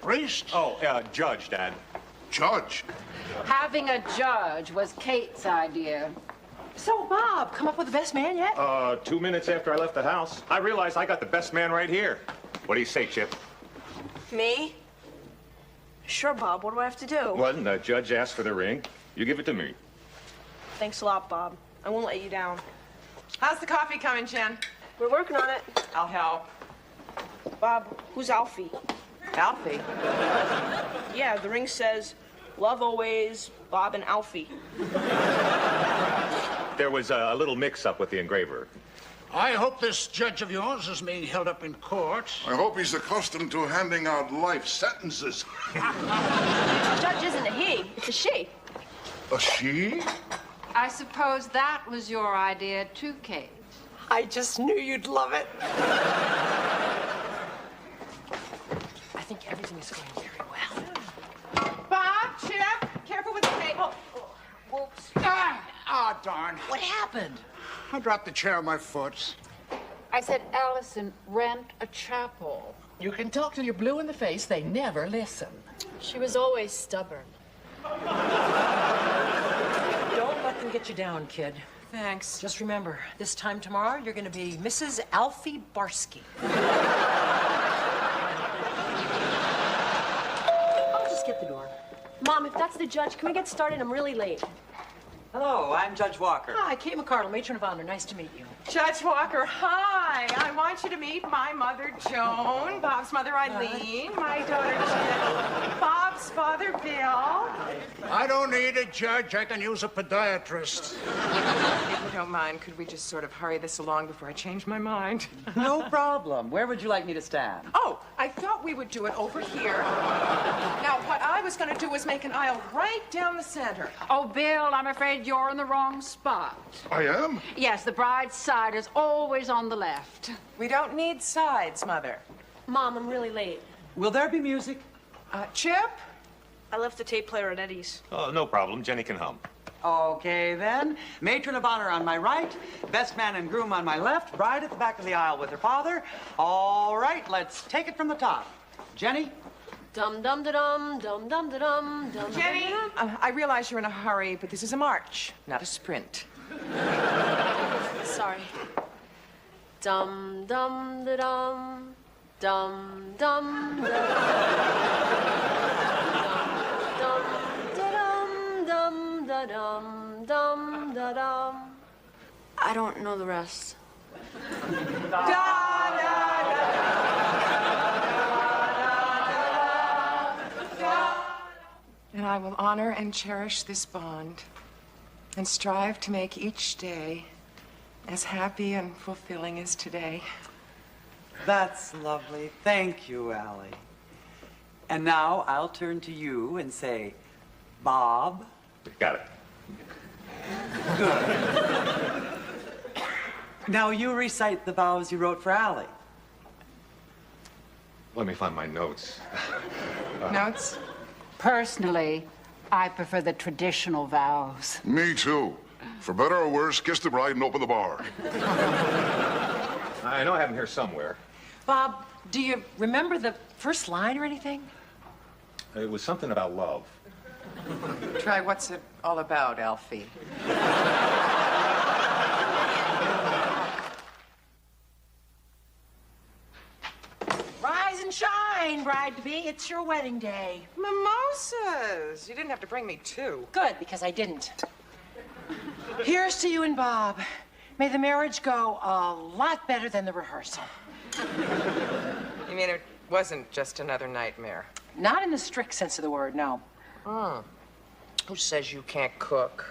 Priest? Oh, judge, Dad. Judge? Having a judge was Kate's idea. So, Bob, come up with the best man yet? 2 minutes after I left the house, I realized I got the best man right here. What do you say, Chip? Me? Sure, Bob. What do I have to do? Well, the judge asked for the ring. You give it to me. Thanks a lot, Bob. I won't let you down. How's the coffee coming, Jen? We're working on it. I'll help. Bob, who's Alfie? Alfie? Yeah, the ring says, love always, Bob and Alfie. There was a little mix-up with the engraver. I hope this judge of yours is being held up in court. I hope he's accustomed to handing out life sentences. Judge isn't a he, it's a she. A she? I suppose that was your idea too, Kate. I just knew you'd love it. I think everything is going very well. Bob, Chip, careful with the table. Whoops. Darn. What happened? I dropped the chair on my foot. I said, Allison, rent a chapel. You can talk till you're blue in the face. They never listen. She was always stubborn. Don't let them get you down, kid. Thanks. Just remember, this time tomorrow, you're going to be Mrs. Alfie Barsky. I'll just get the door. Mom, if that's the judge, can we get started? I'm really late. Hello, I'm Judge Walker. Hi, Kate McCardle, matron of honor. Nice to meet you. Judge Walker, hi. I want you to meet my mother, Joan, Bob's mother, Eileen, my daughter, Jen, Bob's Thanks, Father Bill. I don't need a judge. I can use a podiatrist. If you don't mind, could we just sort of hurry this along before I change my mind? No problem. Where would you like me to stand? Oh, I thought we would do it over here. Now, what I was going to do was make an aisle right down the center. Oh, Bill, I'm afraid you're in the wrong spot. I am? Yes, the bride's side is always on the left. We don't need sides, Mother. Mom, I'm really late. Will there be music? Chip? I left the tape player at Eddie's. Oh, no problem. Jenny can hum. Okay, then. Matron of honor on my right, best man and groom on my left, bride at the back of the aisle with her father. All right, let's take it from the top. Jenny? Dum dum da dum dum dum da dum dum. Jenny, I realize you're in a hurry, but this is a march, not a sprint. Sorry. Dum dum da dum dum dum da dum dum da dum dum da dum. I don't know the rest. And I will honor and cherish this bond and strive to make each day as happy and fulfilling as today. That's lovely. Thank you, Allie. And now I'll turn to you and say, Bob. Got it. Good. Now you recite the vows you wrote for Allie. Let me find my notes. Notes? Personally, I prefer the traditional vows. Me too. For better or worse, kiss the bride and open the bar. I know I have him here somewhere. Bob, do you remember the first line or anything? It was something about love. Try what's it all about, Alfie. Rise and shine, bride-to-be. It's your wedding day. Mimosas! You didn't have to bring me two. Good, because I didn't. Here's to you and Bob. May the marriage go a lot better than the rehearsal. You mean it wasn't just another nightmare? Not in the strict sense of the word, no. Who says you can't cook?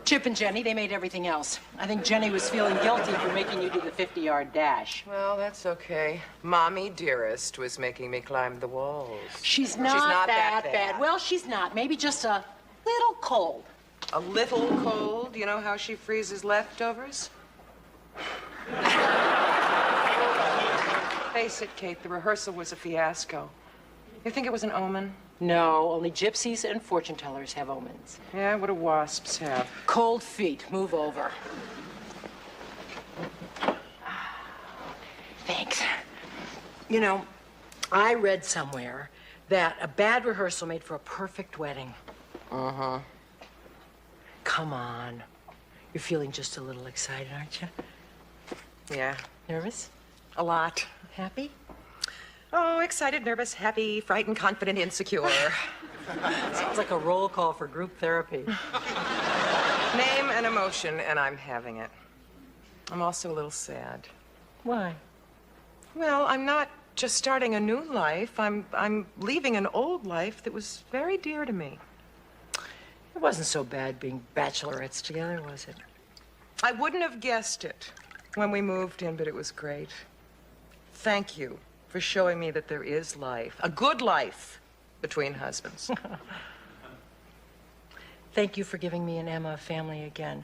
Chip and Jenny, they made everything else. I think Jenny was feeling guilty for making you do the 50-yard dash. Well, that's okay. Mommy dearest was making me climb the walls. She's not that bad. Well, she's not. Maybe just a little cold. A little cold? You know how she freezes leftovers? Face it, Kate, the rehearsal was a fiasco. You think it was an omen? No, only gypsies and fortune tellers have omens. Yeah, what do wasps have? Cold feet. Move over. Thanks. You know, I read somewhere that a bad rehearsal made for a perfect wedding. Uh-huh. Come on. You're feeling just a little excited, aren't you? Yeah. Nervous? A lot. Happy? Oh, excited, nervous, happy, frightened, confident, insecure. Sounds like a roll call for group therapy. Name an emotion, and I'm having it. I'm also a little sad. Why? Well, I'm not just starting a new life. I'm leaving an old life that was very dear to me. It wasn't so bad being bachelorettes together, was it? I wouldn't have guessed it when we moved in, but it was great. Thank you for showing me that there is life, a good life, between husbands. Thank you for giving me and Emma a family again.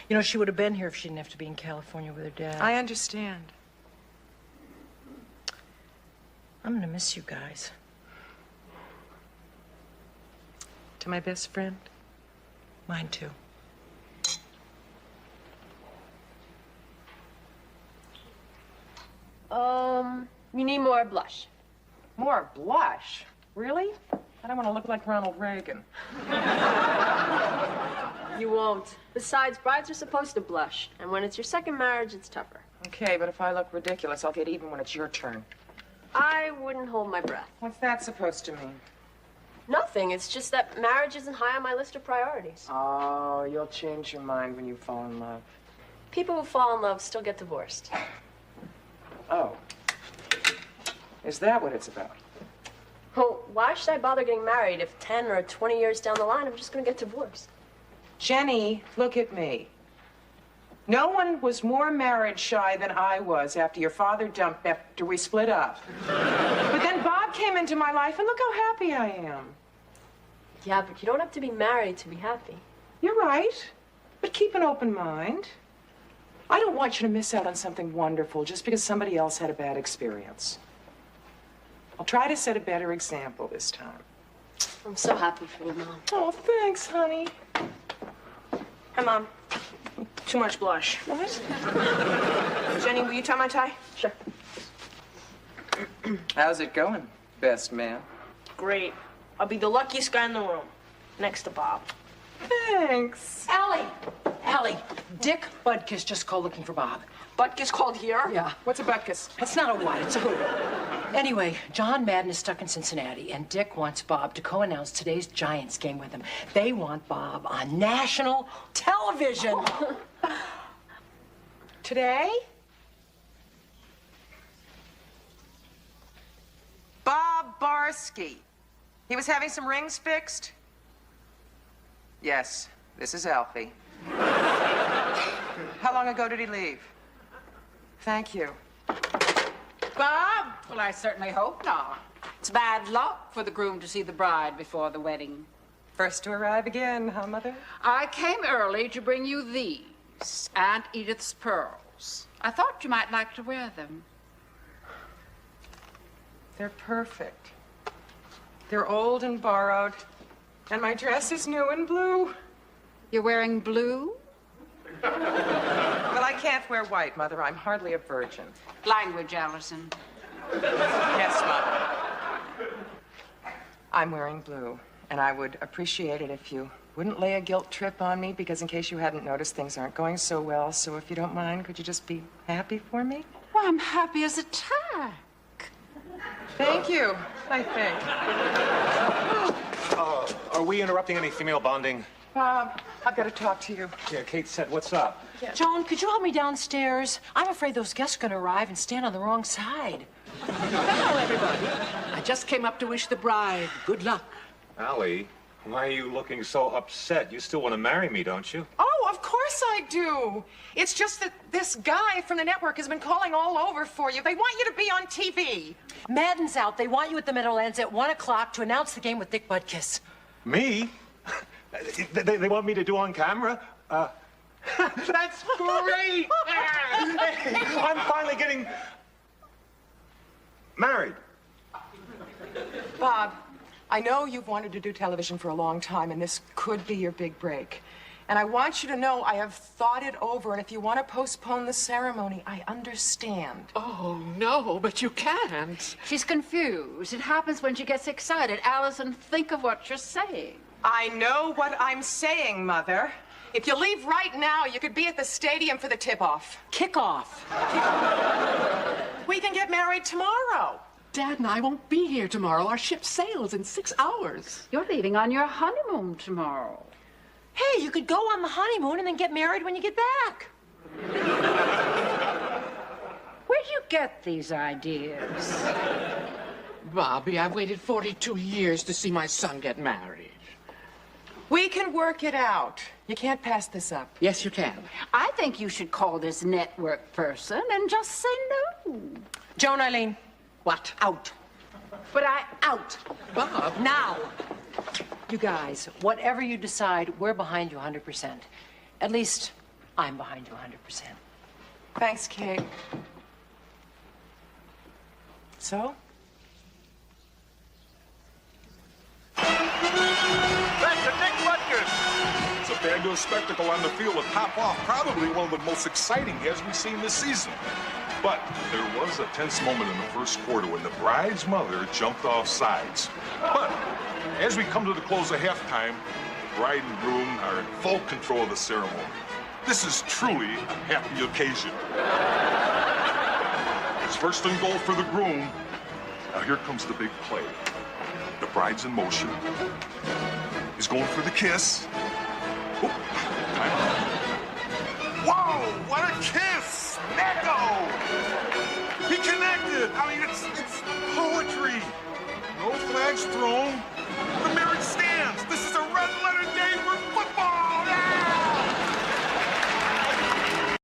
You know, she would have been here if she didn't have to be in California with her dad. I understand. I'm gonna miss you guys. To my best friend? Mine too. You need more blush. More blush? Really? I don't want to look like Ronald Reagan. You won't. Besides, brides are supposed to blush, and when it's your second marriage, it's tougher. Okay, but if I look ridiculous, I'll get even when it's your turn. I wouldn't hold my breath. What's that supposed to mean? Nothing. It's just that marriage isn't high on my list of priorities. Oh, you'll change your mind when you fall in love. People who fall in love still get divorced. Oh. Is that what it's about? Well, why should I bother getting married if 10 or 20 years down the line I'm just gonna get divorced? Jenny, look at me. No one was more marriage shy than I was after your father dumped me after we split up. But then Bob came into my life, and look how happy I am. Yeah, but you don't have to be married to be happy. You're right, but keep an open mind. I don't want you to miss out on something wonderful just because somebody else had a bad experience. I'll try to set a better example this time. I'm so happy for you, Mom. Oh, thanks, honey. Hi, Mom. Too much blush. What? Jenny, will you tie my tie? Sure. How's it going, best man? Great. I'll be the luckiest guy in the room, next to Bob. Thanks. Allie, Dick Butkus just called looking for Bob. Butkus called here? Yeah. What's a butkus? It's not a what, it's a who. Anyway, John Madden is stuck in Cincinnati, and Dick wants Bob to co-announce today's Giants game with him. They want Bob on national television. Today? Bob Barsky. He was having some rings fixed? Yes, this is Alfie. How long ago did he leave? Thank you. Bob? Well, I certainly hope not. It's bad luck for the groom to see the bride before the wedding. First to arrive again, huh, Mother? I came early to bring you these, Aunt Edith's pearls. I thought you might like to wear them. They're perfect. They're old and borrowed, and my dress is new and blue. You're wearing blue? Well, I can't wear white, Mother. I'm hardly a virgin. Language, Allison. Yes, Mother. I'm wearing blue, and I would appreciate it if you wouldn't lay a guilt trip on me, because in case you hadn't noticed, things aren't going so well. So if you don't mind, could you just be happy for me? Well, I'm happy as a tack. Thank you, I think. Are we interrupting any female bonding? Bob, I've got to talk to you. Yeah, Kate said, what's up? Joan, could you help me downstairs? I'm afraid those guests are going to arrive and stand on the wrong side. Hello, everybody. I just came up to wish the bride good luck. Allie, why are you looking so upset? You still want to marry me, don't you? Oh, of course I do. It's just that this guy from the network has been calling all over for you. They want you to be on TV. Madden's out. They want you at the Meadowlands at 1 o'clock to announce the game with Dick Butkus. Me? They want me to do on camera? That's great! I'm finally getting married. Bob, I know you've wanted to do television for a long time, and this could be your big break. And I want you to know I have thought it over, and if you want to postpone the ceremony, I understand. Oh, no, but you can't. She's confused. It happens when she gets excited. Allison, think of what you're saying. I know what I'm saying, Mother. If you leave right now, you could be at the stadium for the tip-off. Kick-off. We can get married tomorrow. Dad and I won't be here tomorrow. Our ship sails in 6 hours. You're leaving on your honeymoon tomorrow. Hey, you could go on the honeymoon and then get married when you get back. Where'd you get these ideas? Bobby, I've waited 42 years to see my son get married. We can work it out. You can't pass this up. Yes, you can. I think you should call this network person and just say no. Joan Eileen. What? Out. But out. Bob. Now. You guys, whatever you decide, we're behind you 100%. At least, I'm behind you 100%. Thanks, Kate. So? Back to Dick Butkus. It's a fabulous spectacle on the field, a top off, probably one of the most exciting hits we've seen this season. But there was a tense moment in the first quarter when the bride's mother jumped off sides. But as we come to the close of halftime, bride and groom are in full control of the ceremony. This is truly a happy occasion. It's first and goal for the groom. Now here comes the big play. The bride's in motion. He's going for the kiss. Oop, time out. Wow, what a kiss! Echo! He connected! I mean, it's poetry. No flags thrown. The marriage stands. This is a red letter